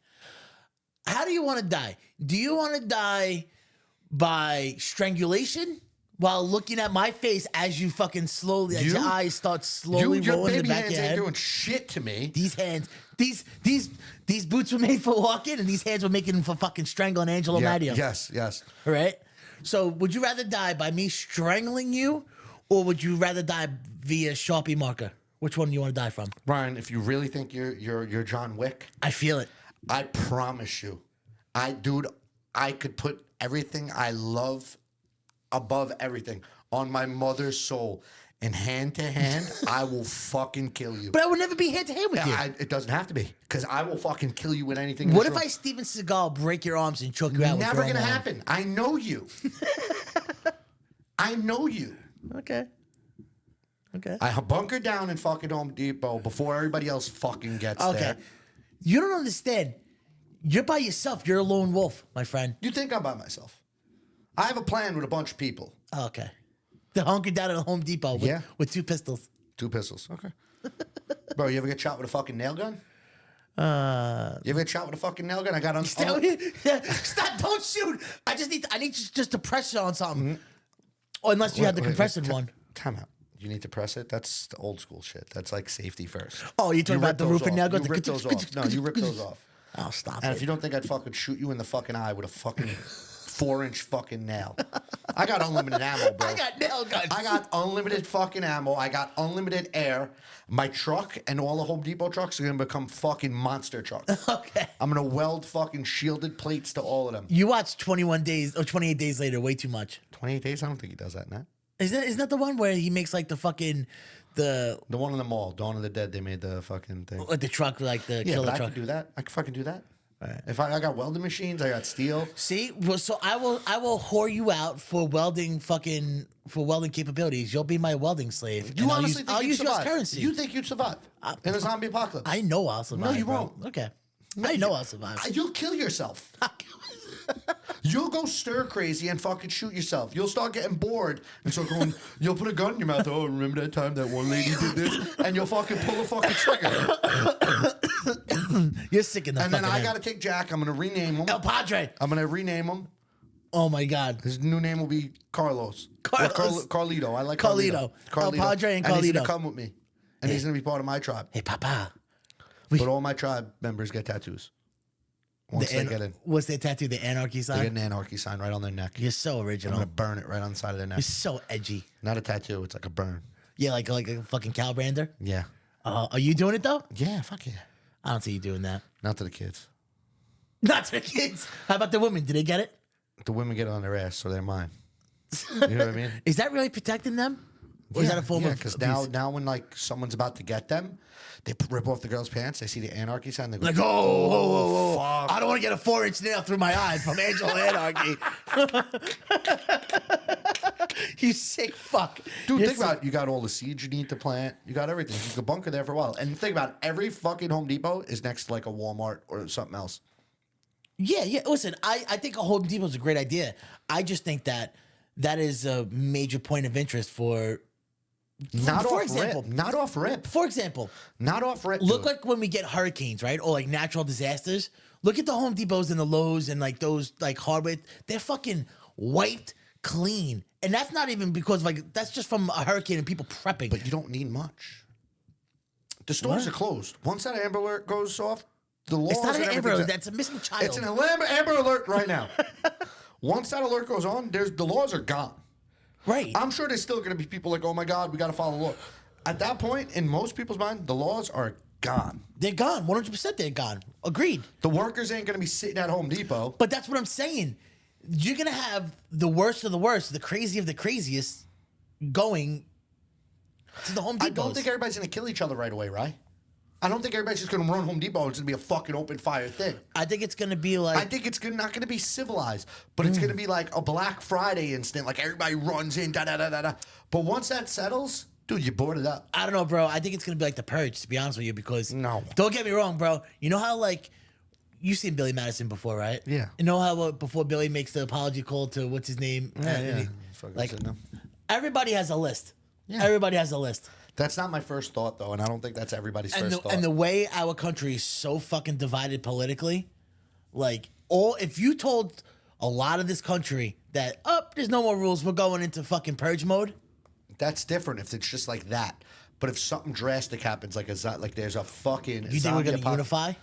How do you want to die? Do you want to die by strangulation while looking at my face as you fucking slowly, as your eyes start slowly Your rolling in the baby back of hands your ain't head? doing shit to me. These hands, these boots were made for walking, and these hands were making them for fucking strangling Angelo Mario. Yes. All right. So, would you rather die by me strangling you, or would you rather die via Sharpie marker? Which one do you want to die from? Ryan, if you really think you're John Wick, I feel it. I promise you, I could put everything I love above everything on my mother's soul. And hand to hand, I will fucking kill you. But I would never be hand to hand with you. It doesn't have to be, because I will fucking kill you with anything. in What this if room. I Steven Seagal break your arms and choke you out? Never with your gonna own arm? happen. I know you. I know you. Okay. Okay. I bunker down in fucking Home Depot before everybody else fucking gets Okay. there. You don't understand. You're by yourself. You're a lone wolf, my friend. You think I'm by myself? I have a plan with a bunch of people. Okay. They're hunkered down at a Home Depot with 2 pistols. 2 pistols. Okay. Bro, you ever get shot with a fucking nail gun? You ever get shot with a fucking nail gun? I got on. Stop! Don't shoot! I need just to press you on something. Or unless you had the compressor one. Time out. You need to press it. That's the old school shit. That's like safety first. Oh, you're talking You about the rip roof those and nail off. guns? You rip those off. No, you rip those off. Oh, stop And it. if you don't think I'd fucking shoot you in the fucking eye with a fucking 4-inch fucking nail, I got unlimited ammo, bro. I got nail guns. I got unlimited fucking ammo. I got unlimited air. My truck and all the Home Depot trucks are gonna become fucking monster trucks. Okay. I'm gonna weld fucking shielded plates to all of them. You watched 21 days or 28 days later way too much. 28 days? I don't think he does that, Nat. Isn't that the one where he makes like the fucking The one in the mall, Dawn of the Dead, they made the fucking thing. like the truck, like the Yeah, killer but I truck? could do that. I could fucking do that. Right. If I got welding machines, I got steel. See, well, so I will whore you out for welding capabilities. You'll be my welding slave. You and honestly think I'll you'd use your survive? currency. You think you'd survive in a zombie apocalypse? I know I'll survive. you bro. won't. Okay. I know I'll survive. You'll kill yourself. You'll go stir crazy and fucking shoot yourself. You'll start getting bored and start going, you'll put a gun in your mouth. Oh, remember that time that one lady did this? And you'll fucking pull the fucking trigger. You're sick in the And then fucking I head. got to take Jack. I'm going to rename him. El Padre. I'm going to rename him. Oh my God. His new name will be Carlos. Carlos. Or Carlito. I like Carlito. El Padre and he's going Carlito. to come with me. And he's going to be part of my tribe. Hey, Papa. But all my tribe members get tattoos. Once they get in. What's their tattoo? The anarchy They sign? get an anarchy sign right on their neck. You're so I'm original. going to burn it right on the side of their neck. You're so edgy. Not a tattoo. It's like a burn. Yeah, like a fucking cowbrander. Yeah. Are you doing it though? Yeah, fuck yeah. I don't see you doing that. Not to the kids. Not to the kids. How about the women? Did they get it? The women get it on their ass, so they're mine. You know what I mean? Is that really protecting them? Or is that a form of because abuse? now when like someone's about to get them, they rip off the girl's pants. They see the anarchy sign. They go, Like, oh, fuck. I don't want to get a 4-inch nail through my eye from Angelo Anarchy. You sick fuck. Dude, You're think about it. You got all the seeds you need to plant. You got everything. You could bunker there for a while. And think about it. Every fucking Home Depot is next to like a Walmart or something else. Yeah. Listen, I think a Home Depot is a great idea. I just think that that is a major point of interest for. Not For off example. rip. Not off rip. For example, Not off rip. look dude. like when we get hurricanes, right? Or like natural disasters. Look at the Home Depots and the Lowe's and like those like hardware. They're fucking wiped clean. And that's not even because like that's just from a hurricane and people prepping. But you don't need much. The stores are closed. Once that Amber Alert goes off, the laws it's not and an Amber everything's Alert, out. that's a missing child. It's an Amber Alert right now. Once that alert goes on, the laws are gone. right. I'm sure there's still going to be people like, oh my God, we got to follow the law. At that point, in most people's mind, the laws are gone. They're gone. 100% they're gone. Agreed. The workers ain't going to be sitting at Home Depot. But that's what I'm saying. You're gonna have the worst of the worst, the crazy of the craziest, going to the Home Depots. I don't think everybody's going to kill each other right away, right? I don't think everybody's just going to run Home Depot. It's going to be a fucking open fire thing. I think it's gonna be like I think it's not going to be civilized, but it's going to be like a Black Friday instant. Like everybody runs in, da da da da da. But once that settles, dude, you board it up. I don't know, bro. I think it's gonna be like the Purge, to be honest with you, because No. don't get me wrong, bro. You know how like you've seen Billy Madison before, right? Yeah. You know how before Billy makes the apology call to what's his name? Like everybody has a list. Yeah. Everybody has a list. That's not my first thought, though, and I don't think that's everybody's first thought. And the way our country is so fucking divided politically, like if you told a lot of this country that there's no more rules, we're going into fucking purge mode. That's different if it's just like that. But if something drastic happens, like there's a fucking You think we're gonna zombie unify?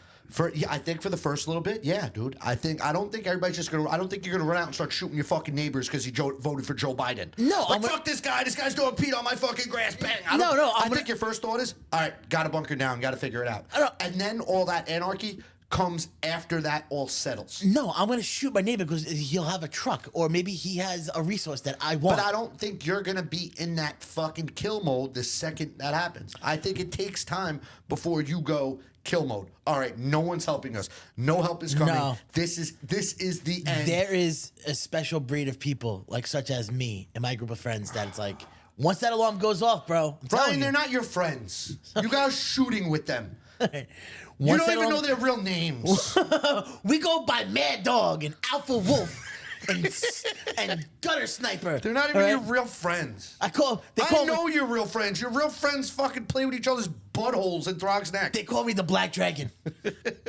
I think for the first little bit, yeah, dude. I don't think everybody's just gonna. I don't think you're gonna run out and start shooting your fucking neighbors because voted for Joe Biden. No, like fuck this guy. This guy's doing Pete on my fucking grass. Bang. I think your first thought is, all right, got to bunker down, got to figure it out, and then all that anarchy comes after that all settles. No, I'm gonna shoot my neighbor because he'll have a truck, or maybe he has a resource that I want. But I don't think you're gonna be in that fucking kill mode the second that happens. I think it takes time before you go kill mode. All right, no one's helping us. No help is coming. No. This is the end. There is a special breed of people, like such as me and my group of friends, that it's like once that alarm goes off, bro. I'm telling Brian, you. they're not your friends. You guys shooting with them. You Once don't that even know alarm- their real names. We go by Mad Dog and Alpha Wolf and Gutter Sniper. They're not even all your right? real friends. I I know your real friends. Your real friends fucking play with each other's buttholes in Throg's neck. They call me the Black Dragon.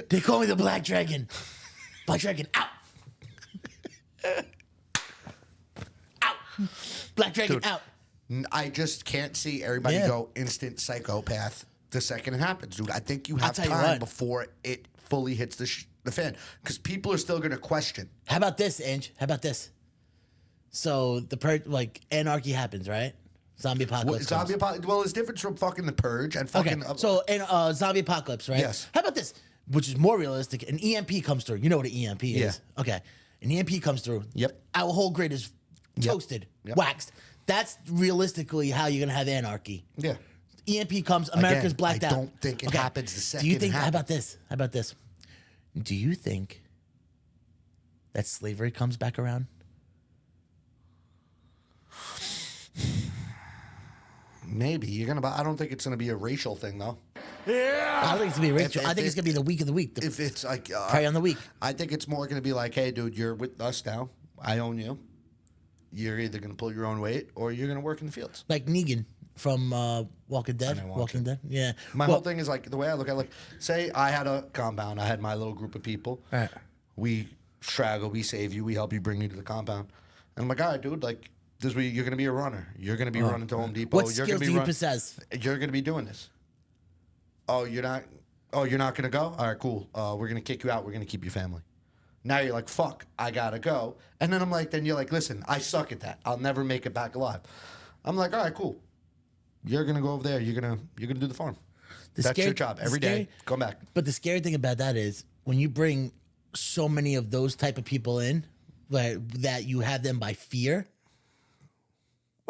They call me the Black Dragon. Black Dragon, out. Out. Black Dragon, Dude. out. I just can't see everybody Yeah. go instant psychopath the second it happens, dude. I think you have tell you time what. before it fully hits the fan because people are still going to question. How about this, Ange? How about this? So like anarchy happens, right? Zombie apocalypse. comes. Well, it's different from fucking the purge and fucking. Okay, so in zombie apocalypse, right? Yes. How about this? Which is more realistic. An EMP comes through. You know what an EMP is? Yeah. Okay. An EMP comes through. Yep. Our whole grid is toasted, Yep. waxed. That's realistically how you're gonna have anarchy. Yeah. EMP comes, America's blacked I out. don't think it happens the second Do you it think? How happens. about this? How about this? Do you think that slavery comes back around? Maybe you're gonna. I don't think it's gonna be a racial thing though. I don't think it's gonna be rich. I think it's gonna be the week of the week. The If it's like prey on the week. I think it's more gonna be like, hey, dude, you're with us now. I own you. You're either gonna pull your own weight or you're gonna work in the fields. Like Negan from Walking Dead. didn't watch Walking Dead. Yeah. My Well, whole thing is like the way I look at it, like, say I had a compound, I had my little group of people. Right. We straggle, we save you, we help you bring you to the compound. And I'm like, all right, dude, like this way you're gonna be a runner. You're gonna be running to Home Depot. What you're skills gonna be do you run- possess? You're gonna be doing this. Oh, you're not gonna go? All right, cool. We're gonna kick you out, we're gonna keep your family. Now you're like, fuck, I gotta go. And then I'm like, then you're like, listen, I suck at that. I'll never make it back alive. I'm like, all right, cool. You're gonna go over there. You're gonna do the farm. That's scary- your job the every day. scary- Come back. But the scary thing about that is when you bring so many of those type of people in, that you have them by fear.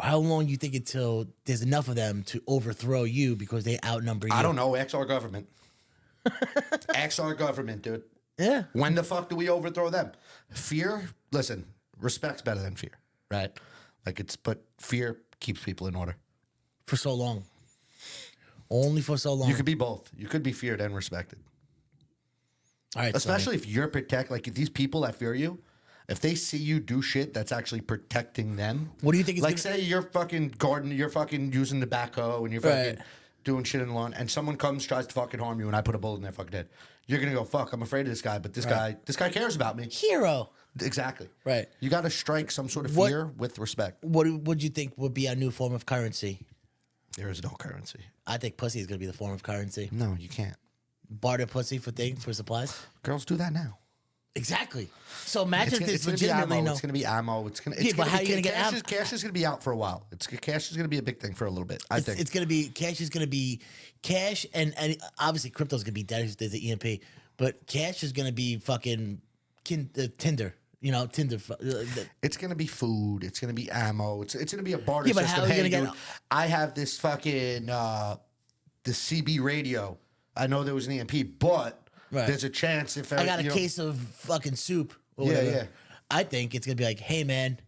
How long do you think until there's enough of them to overthrow you because they outnumber you? I don't know. Ask our government. Ask our government, dude. Yeah. When the fuck do we overthrow them? Fear. Listen, respect's better than fear, right? But fear keeps people in order. For so long. Only for so long. You could be both. You could be feared and respected. All right. Especially if you're protect, like if these people that fear you, If they see you do shit that's actually protecting them. What do you think is like? gonna- Say you're fucking gardening, you're fucking using the backhoe, and you're fucking Right. doing shit in the lawn, and someone comes tries to fucking harm you, and I put a bullet in their fucking head. You're gonna go, fuck, I'm afraid of this guy, but this guy cares about me. Hero. Exactly. Right. You got to strike some sort of What- fear with respect. What would you think would be our new form of currency? There is no currency. I think pussy is going to be the form of currency. No, you can't. Barter pussy for things, for supplies. Girls do that now. Exactly. So imagine if there's gonna be legitimately ammo. no. It's going to be ammo. It's going to. Yeah, but how you gonna get cash? ammo? Cash is going to be out for a while. Cash is going to be a big thing for a little bit. I think It's going to be cash is going to be cash, and obviously crypto's going to be dead. There's the EMP, but cash is going to be fucking Tinder. You know, Tinder. it's going to be food. It's going to be ammo. It's going to be a barter Yeah, but system. how are you Hey, gonna dude, get- I have this fucking the CB radio. I know there was an EMP, but Right. there's a chance if I got a you know- case of fucking soup. Or Yeah, whatever. yeah. I think it's gonna be like, hey man,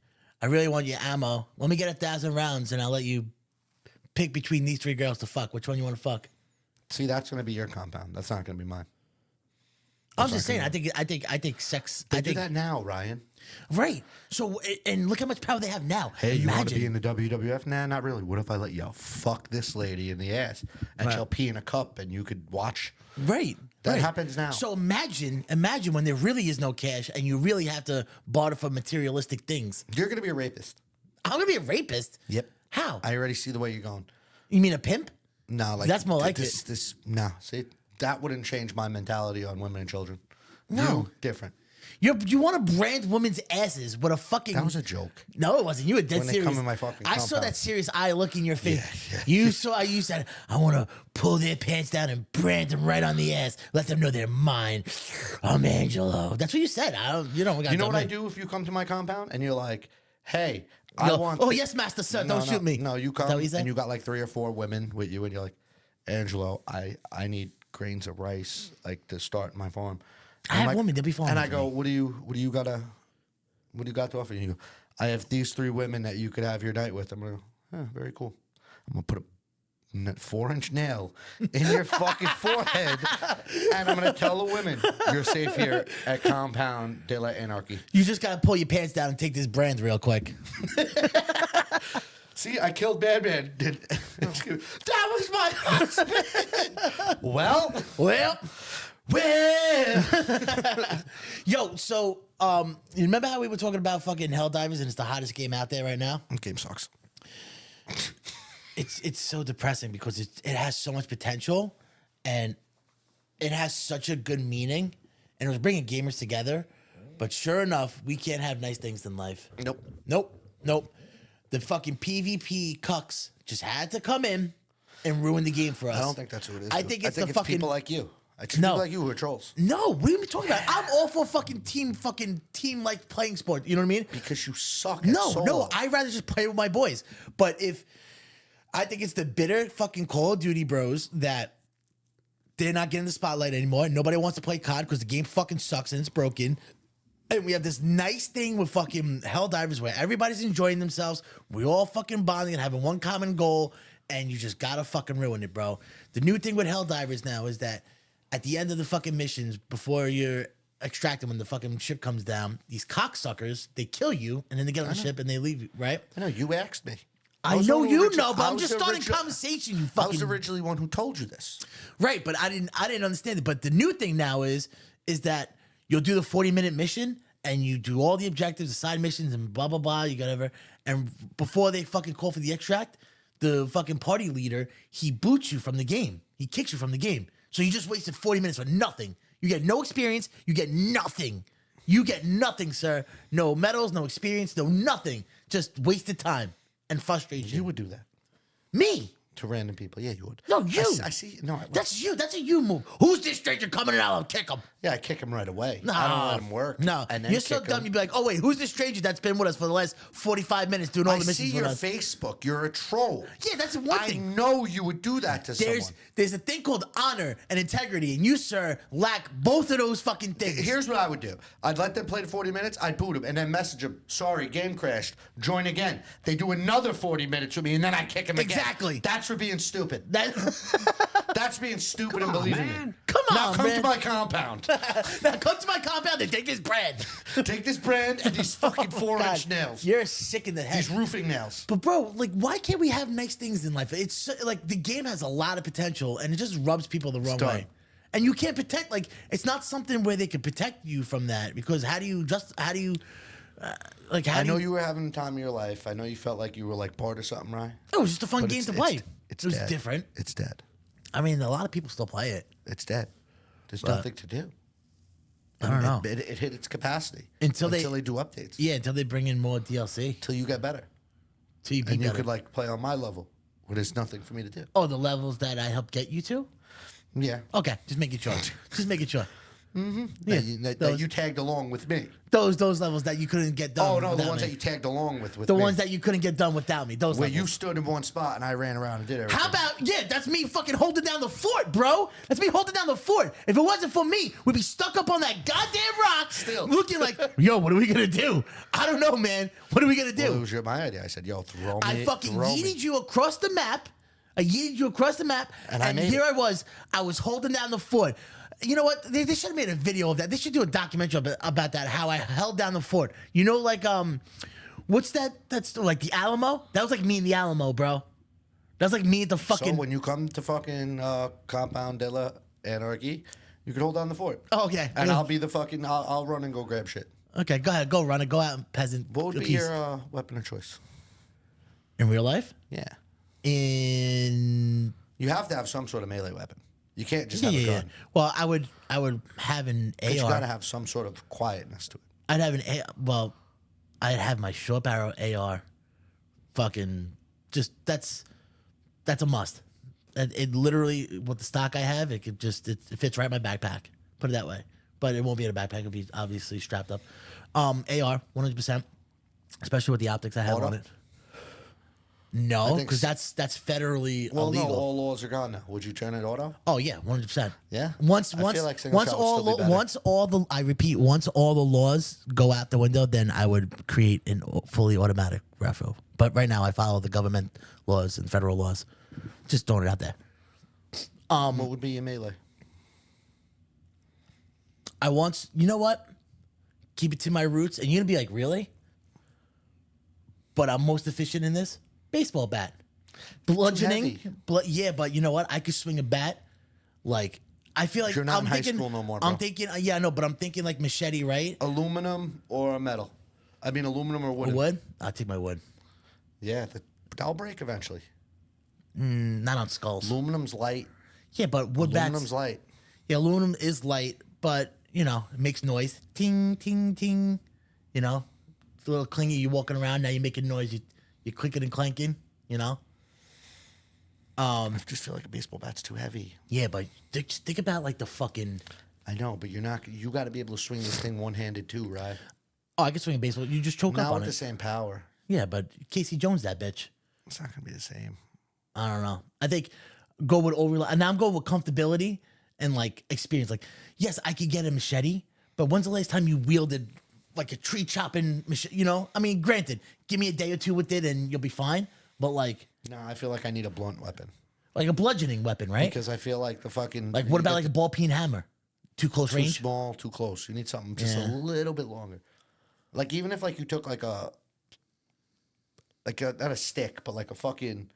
I really want your ammo. Let me get 1,000 rounds, and I'll let you pick between these 3 girls to fuck. Which one you want to fuck? See, that's going to be your compound. That's not going to be mine. I'm just saying. I think sex. They I do think that now, Ryan. right. So and look how much power they have now. Hey, you want to be Imagine. in the WWF? Nah, not really. What if I let you fuck this lady in the ass and Right. she'll pee in a cup and you could watch? Right. That right. happens now. So imagine when there really is no cash and you really have to barter for materialistic things. You're going to be a rapist. I'm gonna be a rapist. Yep. How? I already see the way you're going. You mean a pimp? No, like That's more like this. it. This no. See, that wouldn't change my mentality on women and children. No. You, different. You want to brand women's asses with a fucking. That was a joke. No, it wasn't. You were dead When they serious. come in my fucking I saw compound. that serious eye look in your face. Yeah. You said, I want to pull their pants down and brand them right on the ass. Let them know they're mine. I'm Angelo. That's what you said. I don't. You know. You know what I do if you come to my compound and you're like, hey, I Go, want. oh yes, master sir. Don't shoot me. No, you Is that come what you said? and you got like 3 or 4 women with you, and you're like, Angelo, I need grains of rice like to start my farm. I And have like- women, they'll be farming And I for go, me. what do you got to offer? And you go, I have these 3 women that you could have your night with. I'm gonna go, very cool. I'm gonna put a 4-inch nail in your fucking forehead, and I'm gonna tell the women you're safe here at Compound De La Anarchy. You just gotta pull your pants down and take this brand real quick. See, I killed Bad Man. That was my husband. Well, Yo, so you remember how we were talking about fucking HellDivers and it's the hottest game out there right now? game sucks. It's so depressing because it has so much potential and it has such a good meaning and it was bringing gamers together. But sure enough, we can't have nice things in life. Nope. The fucking PvP cucks just had to come in and ruin the game for us. I don't think that's who it is. I dude. think it's the fucking people like you. It's No. people like you who are trolls. No, what are you talking about? I'm all for fucking team like playing sport. You know what I mean? Because you suck at No, solo. I'd rather just play with my boys. But if I think it's the bitter fucking Call of Duty bros that they're not getting the spotlight anymore. Nobody wants to play COD because the game fucking sucks and it's broken. And we have this nice thing with fucking HellDivers where everybody's enjoying themselves. We all fucking bonding and having one common goal, and you just gotta fucking ruin it, bro. The new thing with HellDivers now is that at the end of the fucking missions, before you're extracted when the fucking ship comes down, these cocksuckers, they kill you, and then they get on the ship and they leave you, right? I know, you asked me. I was know the you origi- know, but I I'm was just the starting origi- conversation, you I was fucking... originally one who told you this. Right, but I didn't understand it. But the new thing now is that you'll do the 40-minute mission and you do all the objectives, the side missions, and blah blah blah. You got whatever. And before they fucking call for the extract, the fucking party leader he boots you from the game. He kicks you from the game. So you just wasted 40 minutes for nothing. You get no experience. You get nothing. You get nothing, sir. No medals, no experience, no nothing. Just wasted time and frustration. You would do that Me. to random people. Yeah, you would. No, you. I see. No, That's you. That's a you move. Who's this stranger coming in? I'll kick him. yeah, I kick him right away. No, I don't let him work. No, and then you're so kick dumb. him. You'd be like, "Oh wait, who's this stranger that's been with us for the last 45 minutes doing all I the missions see your with us?" Facebook. You're a troll. Yeah, that's one I thing. know you would do that to someone. There's a thing called honor and integrity, and you, sir, lack both of those fucking things. Here's what I would do. I'd let them play the 40 minutes. I'd boot them and then message them. Sorry, game crashed. Join again. They do another 40 minutes with me and then I kick them again. Exactly. That's for being stupid. That That's being stupid Come and on, believing me. man. Come Now on, come man. to my compound. Now come to my compound and take this bread. Take this brand and these fucking 4-inch God, nails. You're sick in the head. These roofing nails. But bro, like, why can't we have nice things in life? It's like the game has a lot of potential, and it just rubs people the wrong done. way. And you can't protect. Like, it's not something where they can protect you from that, because how do you? I know you were having the time of your life. I know you felt like you were like part of something, right? It was just a fun But game to it's- play. it's It was dead. different. It's dead. I mean, a lot of people still play it. It's dead. There's But- nothing to do. I don't know. It hit its capacity Until they do updates. Yeah, until they bring in more DLC. Till you get better. Till you be And you better. could like play on my level where there's nothing for me to do. Oh, the levels that I helped get you to? Yeah. Okay, just make it sure. Just make it sure. That you tagged along with me. Those levels that you couldn't get done. Oh no, the without ones me. that you tagged along with The me. ones that you couldn't get done without me. Those where levels. you stood in one spot and I ran around and did everything. How about, yeah, that's me fucking holding down the fort, bro. That's me holding down the fort. If it wasn't for me, we'd be stuck up on that goddamn rock, Still. looking like, yo, what are we gonna do? I don't know, man. What are we gonna do? Well, it was my idea. I said, "Yo, throw me." I fucking throw me. yeeted you across the map. I yeeted you across the map, And I made here it. I was holding down the fort. You know what? They should have made a video of that. They should do a documentary about that, how I held down the fort. You know, like, what's that? That's like the Alamo? That was like me in the Alamo, bro. That was like me at the fucking... So when you come to fucking Compound de la Anarchy, you can hold down the fort. Oh, okay. And I'll be the fucking. I'll run and go grab shit. Okay, go ahead. Go run it. Go out, peasant. What would be Peace. your weapon of choice? In real life? Yeah. In... You have to have some sort of melee weapon. You can't just Yeah, have a yeah, yeah. gun. Well, I would have an AR. 'Cause you gotta have some sort of quietness to it. I'd have an A. Well, I'd have my short barrel AR. Fucking, just that's a must. It literally, with the stock I have, it fits right in my backpack. Put it that way. But it won't be in a backpack. It'll be obviously strapped up. AR, 100%. Especially with the optics I have Auto? on it. No, think because that's federally Well, illegal. no, all laws are gone now. Would you turn it auto? Oh yeah, 100%. Yeah? Once I feel once like single once shot would all still be better. once all the I repeat once all the laws go out the window, then I would create an fully automatic rifle. But right now I follow the government laws and federal laws. Just throwing it out there. What would be your melee? You know what? Keep it to my roots, and you're gonna be like, really? But I'm most efficient in this baseball bat. Bludgeoning, heavy. yeah, but you know what? I could swing a bat. Like I feel like You're not I'm in high thinking, school no more, I'm bro. thinking, yeah, no, but I'm thinking like machete, right? Aluminum or a metal? I mean, aluminum or wood? Wood? I'll take my wood. Yeah, that'll break eventually. Not on skulls. Aluminum's light. Yeah, but wood Aluminum's bats. light. Yeah, aluminum is light, but you know, it makes noise. Ting, ting, ting. You know, it's a little clingy. You're walking around now. You're making noise. You're clicking and clanking. You know. I just feel like a baseball bat's too heavy. Yeah, but just think about like the fucking. I know, but you're not. You got to be able to swing this thing one-handed too, right? Oh, I can swing a baseball. You just choke up Not on with the it. same power. Yeah, but Casey Jones, that bitch. It's not gonna be the same. I don't know. I think go with over. And now I'm going with comfortability and like experience. Like, yes, I could get a machete, but when's the last time you wielded like a tree chopping machete? You know, I mean, granted, give me a day or two with it and you'll be fine. But like No, I feel like I need a blunt weapon a bludgeoning weapon, right? because I feel like the fucking Like, what about like a ball peen hammer? Too close too range? small, too close? You need something just a little bit longer. Like even if like you took like a not a stick, but like a fucking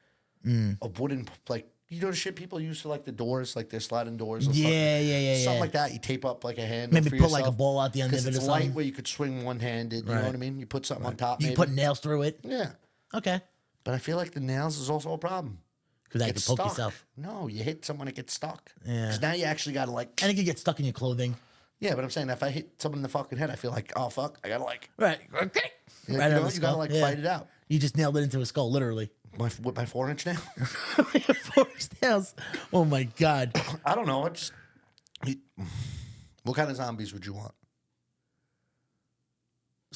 a wooden like you know the shit people use for like the doors, like their sliding doors. And Yeah. something like that. You tape up like a hand. Maybe for put like a yourself, ball out the end of 'cause it or it's light something. where you could swing one-handed. You know Right. what I mean? You put something on top. You Maybe. can put nails through it. Yeah, Okay. but I feel like the nails is also a problem. Because I can Gets poke stuck. yourself. No, you hit someone, it gets stuck. Yeah. 'Cause now you actually got to like. And it can get stuck in your clothing. Yeah, but I'm saying if I hit someone in the fucking head, I feel like, oh fuck, I gotta like. Right. Okay. You Right know, on the you skull. gotta like Yeah. fight it out. You just nailed it into a skull, literally. With my 4-inch nail. 4 nails. Oh my God. I don't know. What kind of zombies would you want?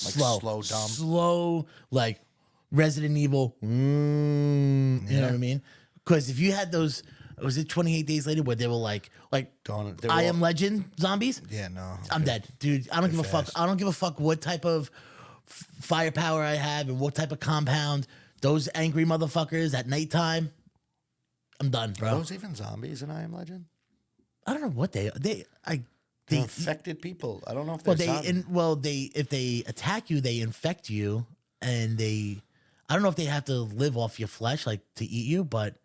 Like slow, dumb? Slow, like Resident Evil. You know what I mean? Because if you had those, was it 28 Days Later where they were like Don't they were I all- Am Legend zombies? Yeah, no. I'm dead, dude. I don't give a fuck. fast. I don't give a fuck what type of firepower I have and what type of compound. Those angry motherfuckers at nighttime, I'm done, Are bro. those even zombies in I Am Legend? I don't know what they They're infected people. I don't know if they're zombies. if they attack you, they infect you, and I don't know if they have to live off your flesh like to eat you, but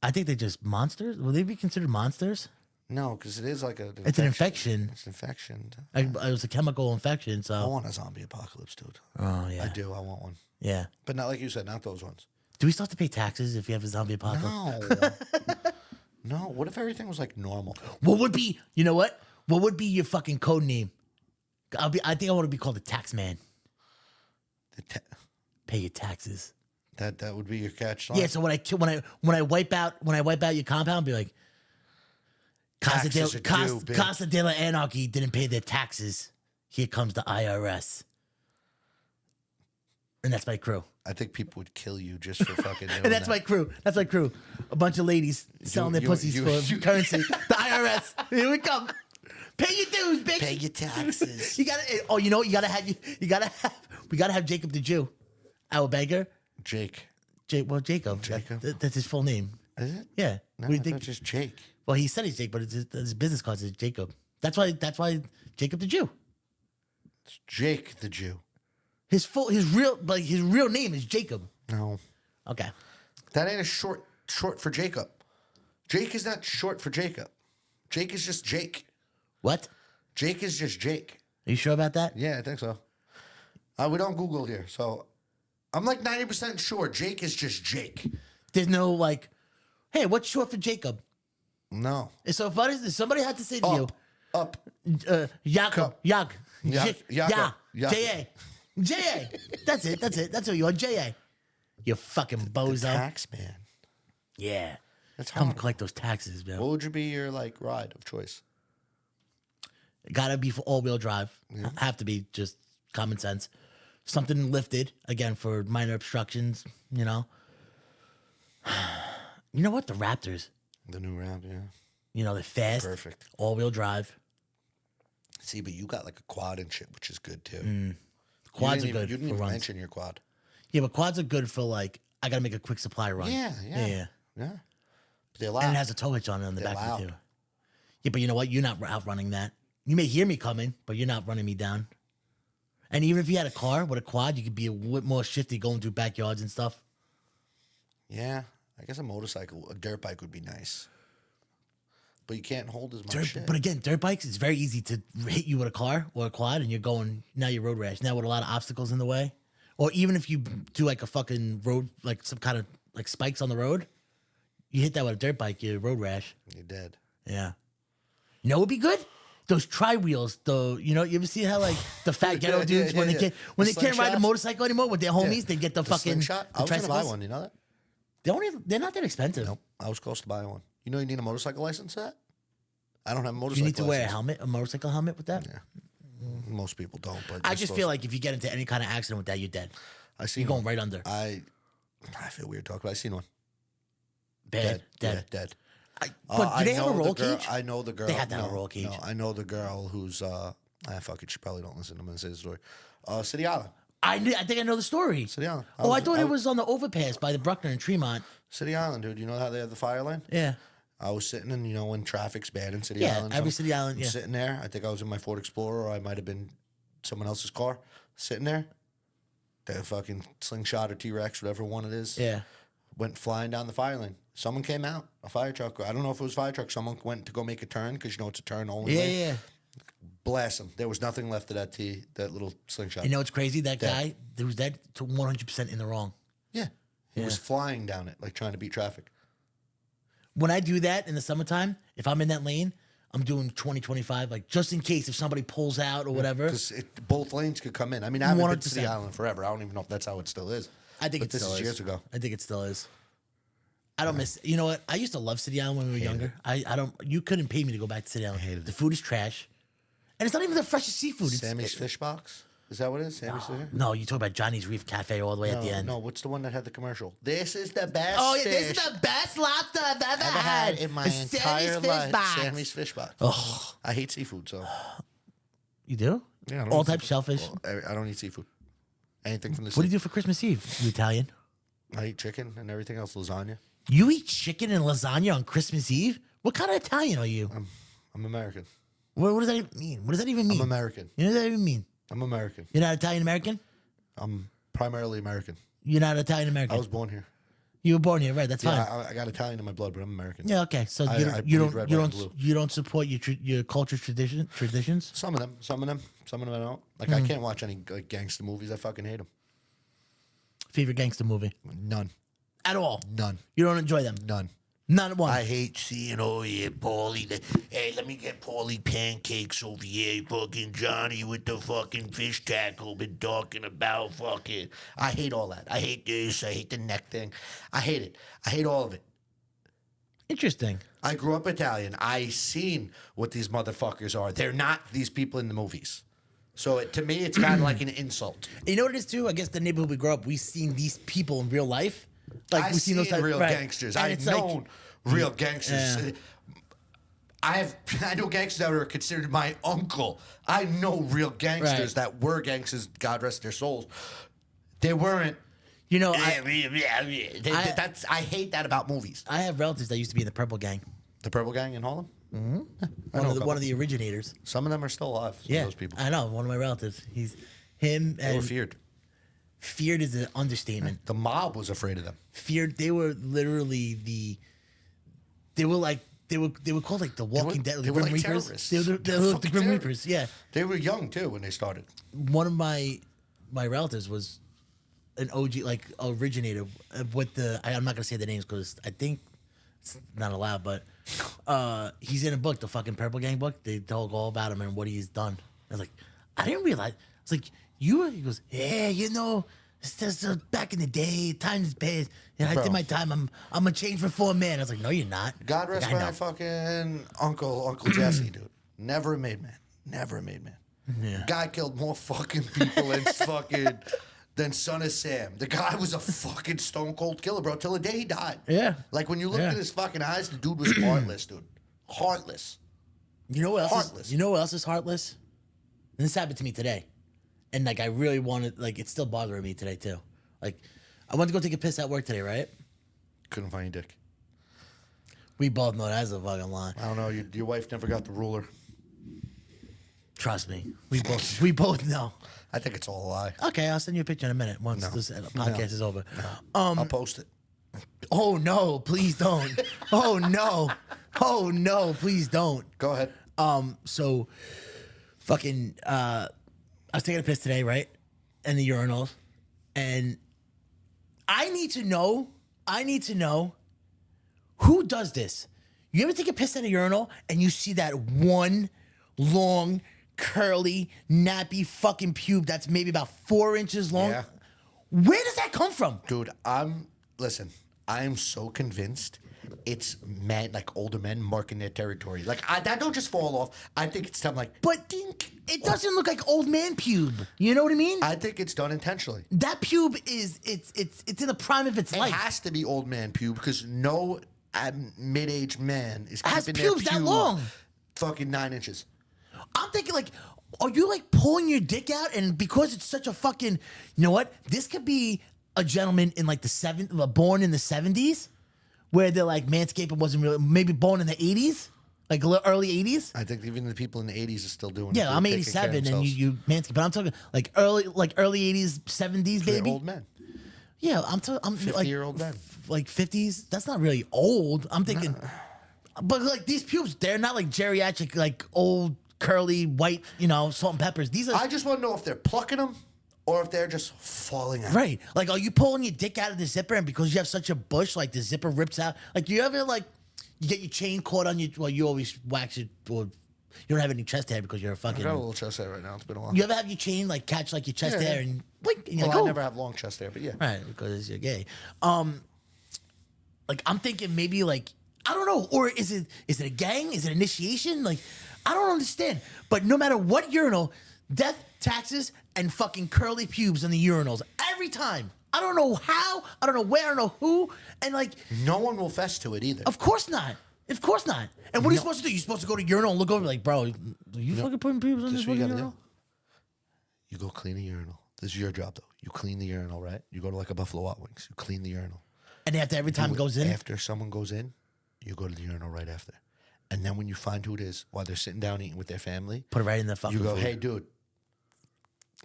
I think they're just monsters. Will they be considered monsters? No, because it is like a. It's an infection. It's an infection. It was a chemical infection. I So want a zombie apocalypse, dude. oh yeah, I do. I want one, yeah. but not like you said. Not those ones. Do we still have to pay taxes if you have a zombie apocalypse? No. No. What if everything was like normal? What would be? You know what? What would be your fucking code name? I think I want to be called the tax man. Pay your taxes. That would be your catch. Yeah. So when I wipe out your compound, be like, Taxes are due, bitch. Casa de la Anarchy didn't pay their taxes. Here comes the IRS, and that's my crew. I think people would kill you just for fucking. Doing And that's that. my crew. That's my crew. A bunch of ladies selling their pussies for currency. The IRS. Here we come. Pay your dues, bitch. Pay your taxes. You gotta. Oh, you know what? We gotta have Jacob the Jew, our beggar. Jake. Jacob. Jacob. That's his full name. Is it? Yeah. No, What do you I think? thought just Jake. Well, he said he's Jake, but his business card is Jacob. That's why Jacob the Jew. It's Jake the Jew. His real name is Jacob. No, Okay. that ain't a short for Jacob. Jake is not short for Jacob. Jake is just Jake. What? Jake is just Jake. Are you sure about that? Yeah, I think so. We don't Google here, so I'm like 90% sure Jake is just Jake. There's no like, hey, what's short for Jacob? No. So if somebody had to say to you, Up. Jacob, Jacob. J.A. J.A. That's it. That's who you are, J.A. You fucking bozo. Tax man. Yeah. That's Come hard. collect those taxes, man. What would you be your like ride of choice? Gotta be for all-wheel drive. Have to be just common sense. Something lifted, again, for minor obstructions, you know. You know what? The Raptors. The new round, yeah. You know, they're fast. Perfect. All-wheel drive. See, but you got like a quad and shit, which is good too. Quads are You good didn't for even runs. mention your quad. Yeah, but quads are good for like, I gotta make a quick supply run. Yeah. Yeah. But they're loud. And it has a tow hitch on it on the They're back of it loud. too. Yeah, but you know what? You're not outrunning that. You may hear me coming, but you're not running me down. And even if you had a car with a quad, you could be a bit more shifty going through backyards and stuff. Yeah, I guess a dirt bike would be nice. But you can't hold as much shit. But again, dirt bikes, it's very easy to hit you with a car or a quad and now you're road rash. Now with a lot of obstacles in the way. Or even if you do like a fucking road, like some kind of like spikes on the road, you hit that with a dirt bike, you're road rash. You're dead. Yeah. You know what would be good? Those tri-wheels, you ever see how like the fat ghetto dudes when they can't ride a motorcycle anymore with their homies, they get the fucking slingshot. I was gonna buy tricycles? one. You know that? They're not that expensive. Nope. I was close to buying one. You know you need a motorcycle license for that? I don't have a motorcycle You need to wear a license. helmet, a motorcycle helmet with that? Yeah. Most people don't, but I you're just supposed feel like if you get into any kind of accident with that, you're dead. I see You're going right under. I feel weird talking, but I seen one. Dead. Yeah, dead. But do they have a roll cage? I know the girl. They have to have a roll cage. No, I know the girl who's fuck it, she probably don't listen. I'm gonna say the story. City Island. I think I know the story. City Island. I thought it was on the overpass by the Bruckner and Tremont. City Island, dude. You know how they have the fire lane? Yeah. I was sitting in, when traffic's bad in City Yeah, Island. every so City Island, I'm yeah. sitting there. I think I was in my Ford Explorer, or I might have been someone else's car. Sitting there. The fucking slingshot or T-Rex, whatever one it is. Yeah. Went flying down the fire lane. Someone came out, a fire truck. I don't know if it was a fire truck. Someone went to go make a turn because it's a turn only. lane. Yeah. Blast him. There was nothing left of that little slingshot. You know what's crazy? That Dead. guy who was dead to 100% in the wrong. Yeah. He was flying down it, like trying to beat traffic. When I do that in the summertime, if I'm in that lane, I'm doing 20, 25, like just in case if somebody pulls out or whatever. Because both lanes could come in. I mean, I haven't been to 100%. the island forever. I don't even know if that's how it still is. I think but it this still is is. years ago. I think it still is. I don't miss. You know what? I used to love City Island when we were younger. I don't. You couldn't pay me to go back to City Island. hated The it. food is trash, and it's not even the freshest seafood. Sammy's Fish Box? Is that what it is? Sammy's Fish? No, you talk about Johnny's Reef Cafe all the way at the end. No, what's the one that had the commercial? This is the best Oh yeah, fish this is the best lobster I've ever I've ever had in my It's entire Sammy's Fish life. Box. Sammy's Fish Box. Oh, I hate seafood, so you do? yeah, I don't All eat type seafood. shellfish. Well, I don't eat seafood. Anything from the sea. What do you do for Christmas Eve? You Italian? I eat chicken and everything else. Lasagna. You eat chicken and lasagna on Christmas Eve? What kind of Italian are you? I'm American. What does that even mean? What does that even mean? I'm American. You know what that even mean? I'm American. You're not Italian American? I'm primarily American. You're not Italian American. I was born here. You were born here, right? That's fine. Yeah, I got Italian in my blood, but I'm American. Yeah, okay. So I you bleed don't red, you white, and don't blue. you don't support your culture traditions. Some of them I don't. Like I can't watch any like gangster movies. I fucking hate them. Favorite gangster movie None. at all? None. You don't enjoy them? None. Not one. I hate seeing, oh yeah, Paulie. Hey, let me get Paulie pancakes over here. Fucking Johnny with the fucking fish tackle been talking about fucking. I hate all that. I hate this. I hate the neck thing. I hate it. I hate all of it. Interesting. I grew up Italian. I seen what these motherfuckers are. They're not these people in the movies. So to me, it's kind of like an insult. You know what it is too? I guess the neighborhood we grew up, we've seen these people in real life. Like I've we've seen those seen real right. gangsters. And I've it's like- known real gangsters. Yeah. I know gangsters that are considered my uncle. I know real gangsters Right. that were gangsters. God rest their souls. They weren't. You know, I hate that about movies. I have relatives that used to be in the Purple Gang. The Purple Gang in Harlem. One of the originators. Some of them are still alive. Some of Yeah, those people. I know. One of my relatives. He's him They were and feared. feared is an understatement. The mob was afraid of them. Feared. They were literally the. They were like they were called like the Walking Dead. they The were Grim like Reapers. terrorists. They were the They're Grim fucking Reapers. Yeah. They were young too when they started. One of my relatives was an OG, like originator with the. I'm not gonna say the names because I think it's not allowed, but he's in a book, the fucking Purple Gang book. They talk all about him and what he's done. I was like, I didn't realize. It's like you. He goes, yeah, you know, it's just back in the day, times bad. And I Bro. did my time. I'm a change reform man. I was like, no, you're not. God rest Like, I my know. fucking Uncle Jesse, dude. Never a made man. Never a made man. Yeah. Guy killed more fucking people than Son of Sam. The guy was a fucking stone cold killer, bro, till the day he died. Yeah. Like when you looked Yeah. at his fucking eyes, the dude was heartless, dude. Heartless. You know what else? Heartless. You know what else is heartless? And this happened to me today, and like I really wanted, like it's still bothering me today too. Like I went to go take a piss at work today, right? Couldn't find your dick. We both know that's a fucking lie. I don't know. Your wife never got the ruler. Trust me, we both know. I think it's all a lie. Okay, I'll send you a picture in a minute once No. this podcast is over. I'll post it. Oh no, please don't. Oh no, oh no, please don't. Go ahead. So fucking I was taking a piss today, right? In the urinals. And I need to know who does this. You ever take a piss in a urinal and you see that one long, curly, nappy fucking pube that's maybe about 4 inches long? Yeah. Where does that come from? Dude, listen, I'm so convinced it's men, like older men marking their territory. Like, that don't just fall off. I think it's something like, But dink. it doesn't look like old man pube. You know what I mean? I think it's done intentionally. That pube is it's in the prime of its It life. has to be old man pube because no mid-aged man is Has keeping their pubes that pube long. fucking 9 inches. I'm thinking like, are you like pulling your dick out? And because it's such a fucking, you know what? This could be a gentleman in like born in the 70s, where they're like manscaping wasn't really, maybe born in the 80s, like early 80s. I think even the people in the 80s are still doing it. Yeah, They're I'm taking care of 87 and themselves. you manscape, but I'm talking like early 80s, 70s, They're baby. old men. Yeah, I'm 50-year-old men. Like 50s. That's not really old. I'm thinking, but like these pubes, they're not like geriatric, like old curly white, salt and peppers. These are I just want to know if they're plucking them or if they're just falling out. right. Like, are you pulling your dick out of the zipper, and because you have such a bush, like the zipper rips out? Like, you ever like you get your chain caught on your? Well, you always wax it, or you don't have any chest hair because you're a I fucking. got a little chest hair right now. It's been a while. You ever have your chain like catch like your chest Yeah, hair yeah. and blink, and you're Well, like, I oh. never have long chest hair, but yeah. Right, because you're gay. Like I'm thinking maybe like I don't know, or is it a gang? Is it initiation? Like I don't understand. But no matter what urinal, death, taxes, and fucking curly pubes in the urinals every time. I don't know how. I don't know where. I don't know who. And like, No one will fess to it either. of course not. Of course not. And what are you supposed to do? You're supposed to go to urinal and look over like, bro, are you fucking putting pubes on this This is what fucking you gotta urinal? do. You go clean the urinal. This is your job, though. You clean the urinal, right? You go to like a Buffalo Wild Wings. You clean the urinal. And after every time it goes in? After someone goes in, you go to the urinal right after. And then when you find who it is, while they're sitting down eating with their family, Put it right in the fucking you go, food. hey, dude,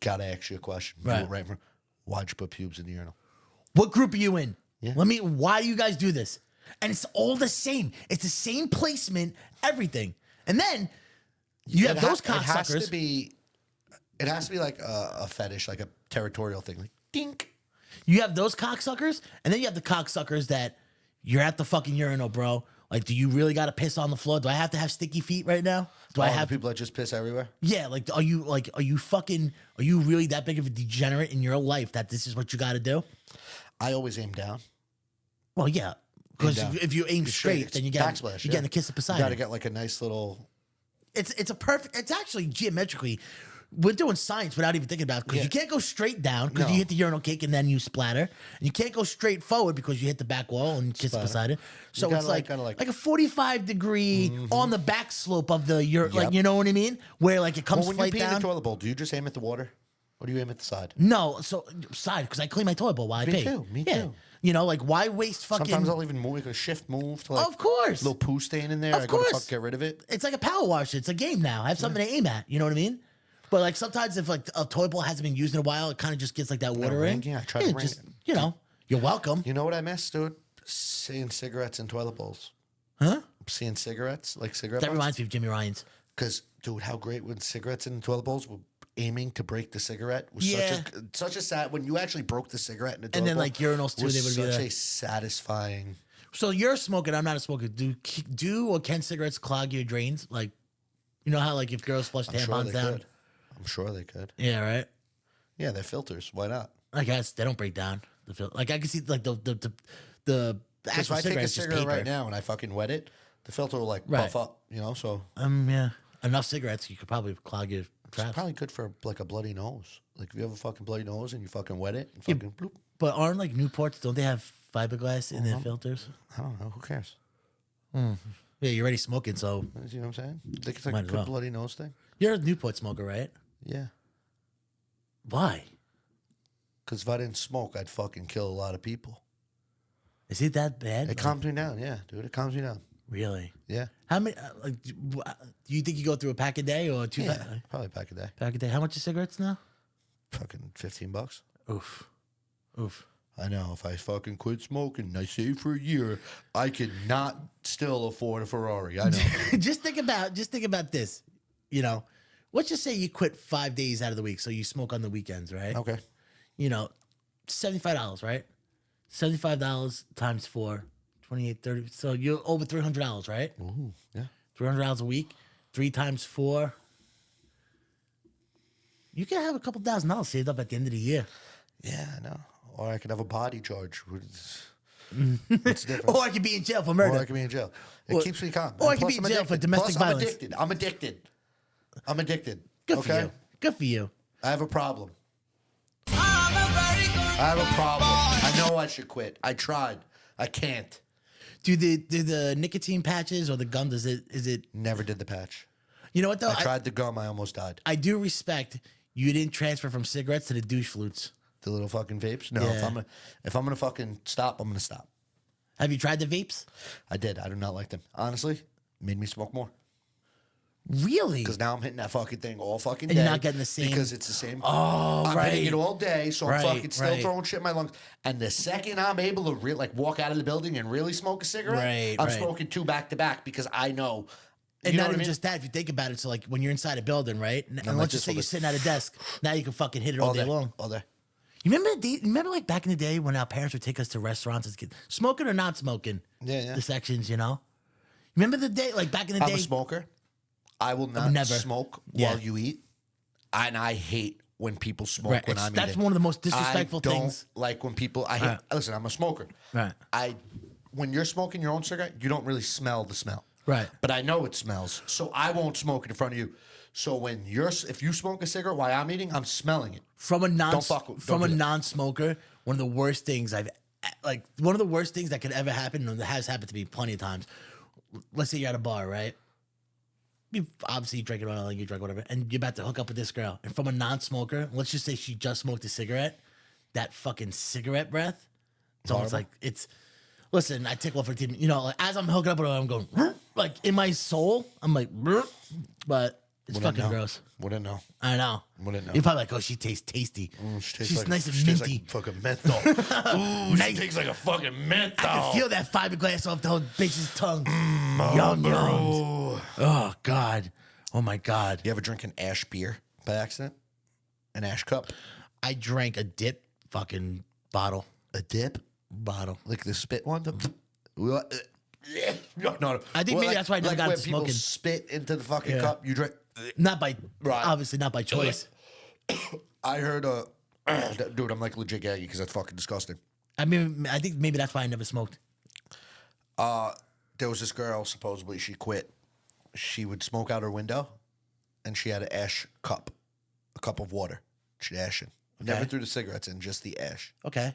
gotta ask you a question. Right. Do it right from, why'd you put pubes in the urinal? What group are you in? Yeah. Why do you guys do this? And it's all the same. It's the same placement, everything. And then you have those cocksuckers. It has to be like a fetish, like a territorial thing. Like, dink. You have those cocksuckers, and then you have the cocksuckers that you're at the fucking urinal, bro. Like, do you really got to piss on the floor? Do I have to have sticky feet right now? Do I have people that just piss everywhere? Yeah, are you really that big of a degenerate in your life that this is what you got to do? I always aim down. Well, yeah, because down. if you aim straight, then you get backsplash. you're getting a kiss of You Poseidon. got to get like a nice little. It's actually geometrically. We're doing science without even thinking about it, because Yeah. you can't go straight down because No. you hit the urinal cake and then you splatter, and you can't go straight forward because you hit the back wall and kiss Splatter. Poseidon. So You it's gotta like a 45-degree on the back slope of the like, Yep. you know what I mean, where like it comes Well, when you flight pee in down. the toilet bowl, do you just aim at the water, or do you aim at the side? No, so side, because I clean my toilet bowl while I Me pee. too, me Yeah. too. You know, like, why waste fucking? Sometimes I'll even move, like a shift move to like. Of course. Little poo stain in there. Of I gotta course. get rid of it. It's like a power wash. It's a game now. I have something to aim at. You know what I mean? But like sometimes if like a toilet bowl hasn't been used in a while, it kind of just gets like that water ring? in. Yeah, I try to ring just, it. you know, you're welcome. You know what I miss, dude? Seeing cigarettes in toilet bowls. Huh? Seeing cigarettes, like cigarette. That reminds me of Jimmy Ryan's. Because, dude, how great when cigarettes in the toilet bowls were aiming to break the cigarette was Yeah. such a sad. When you actually broke the cigarette in the toilet And then bowl, like urinals too, was they would be such there. a satisfying. So you're smoking. I'm not a smoker. Do or can cigarettes clog your drains? Like, you know how like if girls flush I'm sure tampons they down? could. I'm sure they could. Yeah, right. Yeah, they're filters. Why not? I guess they don't break down. Like I can see like the Because if actual I take a cigarette is just cigarette paper. right now and I fucking wet it, the filter will like Right. buff up, you know. So Yeah. Enough cigarettes, you could probably clog your it's traps. probably good for like a bloody nose. Like if you have a fucking bloody nose and you fucking wet it, and fucking bloop. But aren't like Newports? Don't they have fiberglass in their filters? I don't know. Who cares? Yeah, you're already smoking, so You know what I'm saying? I think it's like Might a as good well. bloody nose thing. you're a Newport smoker, right? Yeah. Why? Because if I didn't smoke, I'd fucking kill a lot of people. Is it that bad? It Like, calms me down. Yeah, dude. It calms me down. really? Yeah. How many? Do you think you go through a pack a day or two Yeah. Probably back a day. pack a day? How much are cigarettes now? Fucking $15. Oof. I know. If I fucking quit smoking and I save for a year, I could not still afford a Ferrari. I know. just think about this. You know, let's just say you quit 5 days out of the week, so you smoke on the weekends, right? Okay. You know, $75, right? $75 times 4, 28, 30. So you're over $300, right? Ooh, yeah. $300 a week, 3 times 4. You can have a couple $1,000 saved up at the end of the year. Yeah, I know. Or I could have a body charge. What's the difference? Or I could be in jail for murder. Or I could be in jail. It Or- keeps me calm. or I And could plus be in I'm jail for addicted. domestic Plus, violence. I'm addicted. I'm addicted. Good for okay? you. Good for you. I have a problem. I have a problem. I know I should quit. I tried. I can't. Do the nicotine patches or the gum, is it Never did the patch. you know what though? I tried the gum. I almost died. I do respect you didn't transfer from cigarettes to the douche flutes. The little fucking vapes. No, Yeah. if I'm gonna fucking stop, I'm gonna stop. Have you tried the vapes? I did. I do not like them. Honestly, made me smoke more. Really? Because now I'm hitting that fucking thing all fucking And day. you're not getting the same- Because it's the same. Oh, I'm right. hitting it all day, so Right, I'm fucking still right. throwing shit in my lungs. And the second I'm able to like walk out of the building and really smoke a cigarette, Right, I'm right. smoking 2 back to back because I know. And you know not what I even mean? just that, if you think about it, so like when you're inside a building, right? And like let's just this say all you're day. sitting at a desk, now you can fucking hit it all day long. All day. You remember like back in the day when our parents would take us to restaurants as kids, smoking or not smoking? Yeah, yeah. The sections, you know? Remember the day, like back in the I'm day? a smoker. I will not never. smoke Yeah. while you eat. And I hate when people smoke Right, when it's- I'm that's eating. one of the most disrespectful I don't things. like when people. I hate. Right. Listen, I'm a smoker. Right. When you're smoking your own cigarette, you don't really smell the smell. Right. But I know it smells, so I won't smoke it in front of you. So if you smoke a cigarette while I'm eating, I'm smelling it. From a Don't do that. non-smoker, one of the worst things one of the worst things that could ever happen, and that has happened to me plenty of times. Let's say you're at a bar, right? You obviously drink it all, you drink whatever, and you're about to hook up with this girl. And from a non-smoker, let's just say she just smoked a cigarette, that fucking cigarette breath. It's almost like Horrible. Listen, I tickle for team. You know, like, as I'm hooking up with her, I'm going like in my soul. I'm like, but it's fucking gross. Wouldn't know. I know. Wouldn't know. You're probably like, oh, she tastes tasty. She's nice and She tastes minty. like fucking menthol. Ooh, Nice. she tastes like a fucking I menthol. can feel that fiberglass off the whole bitch's tongue. Yum yums. Oh God. Oh my God. You ever drink an ash beer by accident? An ash cup? I drank a dip fucking bottle. A dip? Bottle. Like the spit one? No. I think maybe that's why I never got when into people smoking. spit into the fucking Yeah. cup. You drink. Not by Right. obviously not by choice. I heard dude, I'm like legit gaggy because that's fucking disgusting. I mean, I think maybe that's why I never smoked. There was this girl, supposedly she quit. She would smoke out her window, and she had an ash cup, a cup of water. She'd ash in. Never threw the cigarettes in, just the ash. Okay.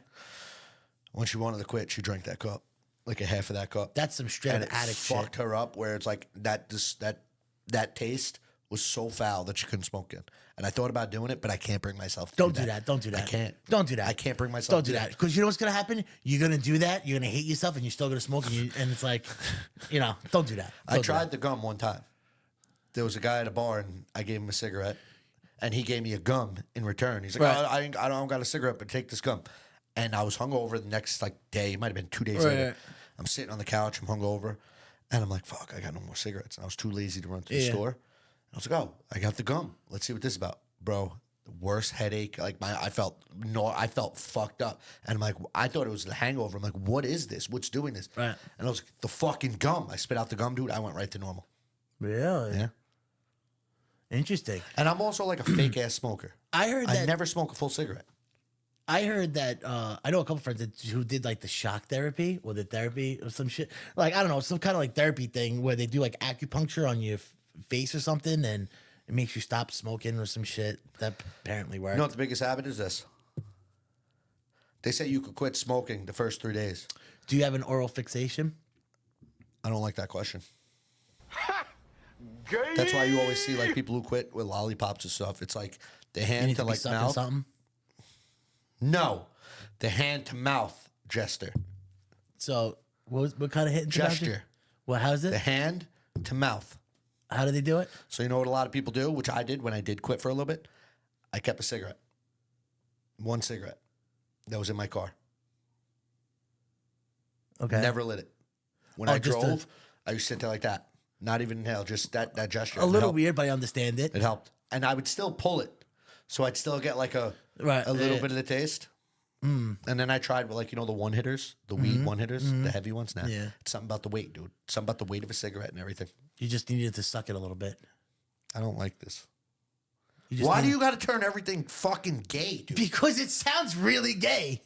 When she wanted to quit, she drank that cup, like a half of that cup. That's some straight and up it addict fucked shit. her up. Where it's like that taste was so foul that she couldn't smoke it. And I thought about doing it, but I can't bring myself to Don't do that. Don't do that. I can't. Don't do that. I can't bring myself. Don't do that. Because you know what's gonna happen? You're gonna do that. You're gonna hate yourself, and you're still gonna smoke. And it's like, you know, don't do that. I Don't do tried that. the gum one time. There was a guy at a bar, and I gave him a cigarette, and he gave me a gum in return. He's like, Right. I don't got a cigarette, but take this gum. And I was hungover the next day. It might have been 2 days Right, later. right. I'm sitting on the couch. I'm hungover, and I'm like, fuck, I got no more cigarettes. And I was too lazy to run to the Yeah. store. I was like, oh, I got the gum. Let's see what this is about, bro. The worst headache. Like I felt fucked up, and I'm like, I thought it was the hangover. I'm like, what is this? What's doing this? Right. And I was like, the fucking gum. I spit out the gum, dude. I went right to normal. Really? Yeah. Interesting. And I'm also like a fake ass smoker. I heard that. I never smoke a full cigarette. I heard that. I know a couple friends who did like the shock therapy or the therapy or some shit. Like I don't know, some kind of like therapy thing where they do like acupuncture on your face or something, and it makes you stop smoking or some shit. That apparently worked. You know what the biggest habit is? This. They say you could quit smoking the first 3 days. Do you have an oral fixation? I don't like that question. That's why you always see like people who quit with lollipops and stuff. It's like the You hand need to to be like sucking mouth. something. No, the hand to mouth gesture. So what kind of hit? Gesture. Well, how's The it? hand to mouth. How do they do it? So you know what a lot of people do, which I did when I did quit for a little bit? I kept a cigarette. One cigarette. That was in my car. Okay. Never lit it. When Oh, I just drove, I used to sit there like that. Not even inhale, just that gesture. A It little helped. weird, but I understand it. It helped. And I would still pull it. So I'd still get like a Right, little yeah. bit of the taste. And then I tried with like, you know, the one hitters, the weed one hitters, the heavy ones. Nah, Yeah. it's something about the weight, dude. Something about the weight of a cigarette and everything. You just needed to suck it a little bit. I don't like this. You just Why do needed- you got to turn everything fucking gay, dude? Because it sounds really gay.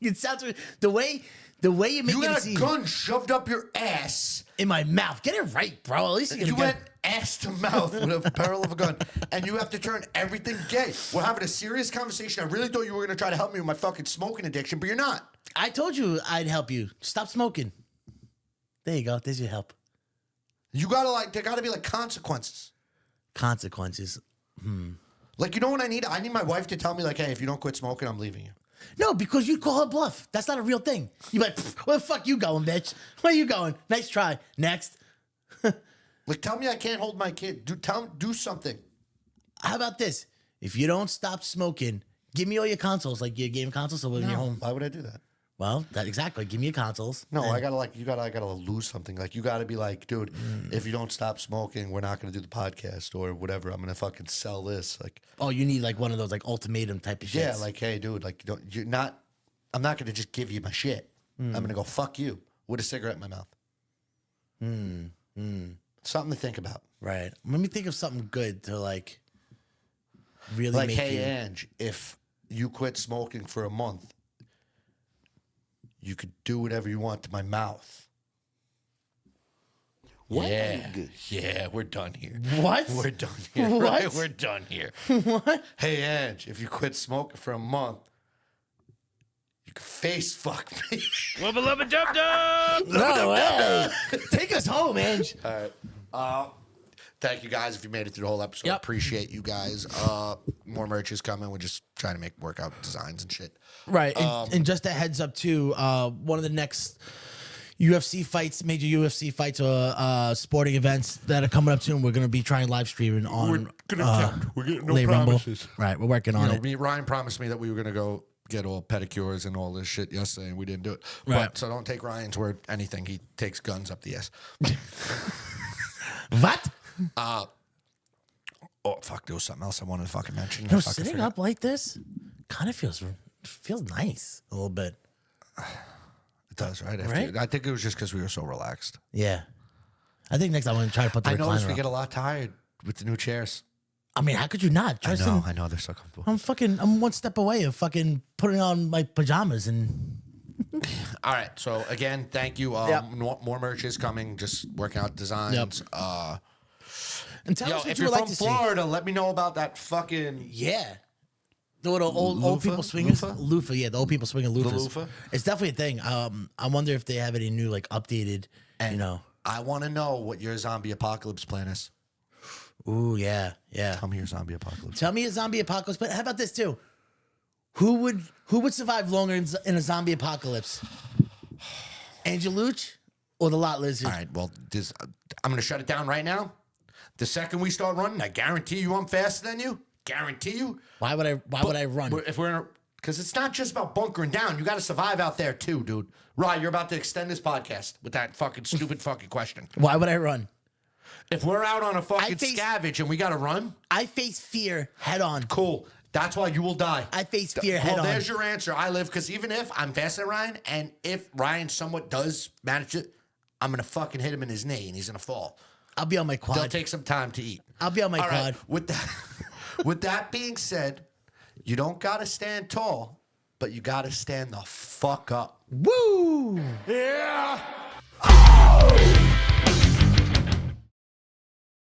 It sounds the way you make You it got a seem gun shoved up your ass. in my mouth. Get it right, bro. At least You went ass to mouth with a barrel of a gun, and you have to turn everything gay. We're having a serious conversation. I really thought you were going to try to help me with my fucking smoking addiction, but you're not. I told you I'd help you. Stop smoking. There you go. There's your help. You got to like, there got to be like consequences. Consequences. Like, you know what I need? I need my wife to tell me, like, hey, if you don't quit smoking, I'm leaving you. No, because you call her bluff. That's not a real thing. You're like, where the fuck you going, bitch? Where you going? Nice try. Next. Like, tell me I can't hold my kid. Do something. How about this? If you don't stop smoking, give me all your consoles, like your game consoles, so when you're home. Why would I do that? Well, that exactly. Give me your consoles. No, I gotta like I gotta lose something. Like you gotta be like, dude, if you don't stop smoking, we're not gonna do the podcast or whatever. I'm gonna fucking sell this. Like, Oh, you need like one of those like ultimatum type of shit. yeah, like, hey, dude, like, you're not. I'm not gonna just give you my shit. I'm gonna go fuck you with a cigarette in my mouth. Something to think about. Right. Let me think of something good to like really Like, make hey, you. Ange, if you quit smoking for a month, you could do whatever you want to my mouth. What? Yeah, we're done here. What? We're done here. What? Right? We're done here. What? Hey, Ange, if you quit smoking for a month, you can face fuck me. Wubba lubba dub dub! No way. Take us home, Ange. All right. Thank you guys if you made it through the whole episode. Yep. Appreciate you guys. More merch is coming. We're just trying to make workout designs and shit. Right. And just a heads up too, one of the next UFC fights, major UFC fights, or sporting events that are coming up soon. We're gonna be trying live streaming on. We're gonna attempt. We're getting no Late Rumble. promises. Right, we're working on it. Ryan promised me that we were gonna go get all pedicures and all this shit yesterday, and we didn't do it. Right. But so don't take Ryan's word anything. He takes guns up the ass. What? Oh fuck! There was something else I wanted to fucking mention. You know, sitting up like this kind of feels nice a little bit. It does, right? Right? I think it was just because we were so relaxed. Yeah, I think next time I'm gonna try to put the I noticed recliner we up. get a lot tired with the new chairs. I mean, how could you not? I Tristan, know they're so comfortable. I'm one step away of fucking putting on my pajamas and. All right, so again, thank you. Yep. More merch is coming. Just working out designs. And tell Yo, us what if you you're would like from to see. Florida, let me know about that fucking. Yeah. The little old Loofah? people swingers. Loofah? Loofah, yeah, the old people swinging loofahs. loofah? It's definitely a thing. I wonder if they have any new, like, updated, you know. I want to know what your zombie apocalypse plan is. Ooh, yeah, yeah. Tell me your zombie apocalypse. Tell me a zombie apocalypse, but how about this too? Who would survive longer in a zombie apocalypse? Angelo or the lot lizard? All right, well, I'm going to shut it down right now. The second we start running, I guarantee you I'm faster than you. Guarantee you. Why would I run? If we're in because it's not just about bunkering down. You got to survive out there too, dude. Ryan, you're about to extend this podcast with that fucking stupid fucking question. Why would I run? If we're out on a fucking scavenge and we got to run, I face fear head on. cool. That's why you will die. I face fear head on. Well, there's your answer. I live because even if I'm faster than Ryan, and if Ryan somewhat does manage it, I'm gonna fucking hit him in his knee and he's gonna fall. I'll be on my quad. They'll take some time to eat. I'll be on my All quad. right. With that being said, you don't gotta stand tall, but you gotta stand the fuck up. Woo! Yeah.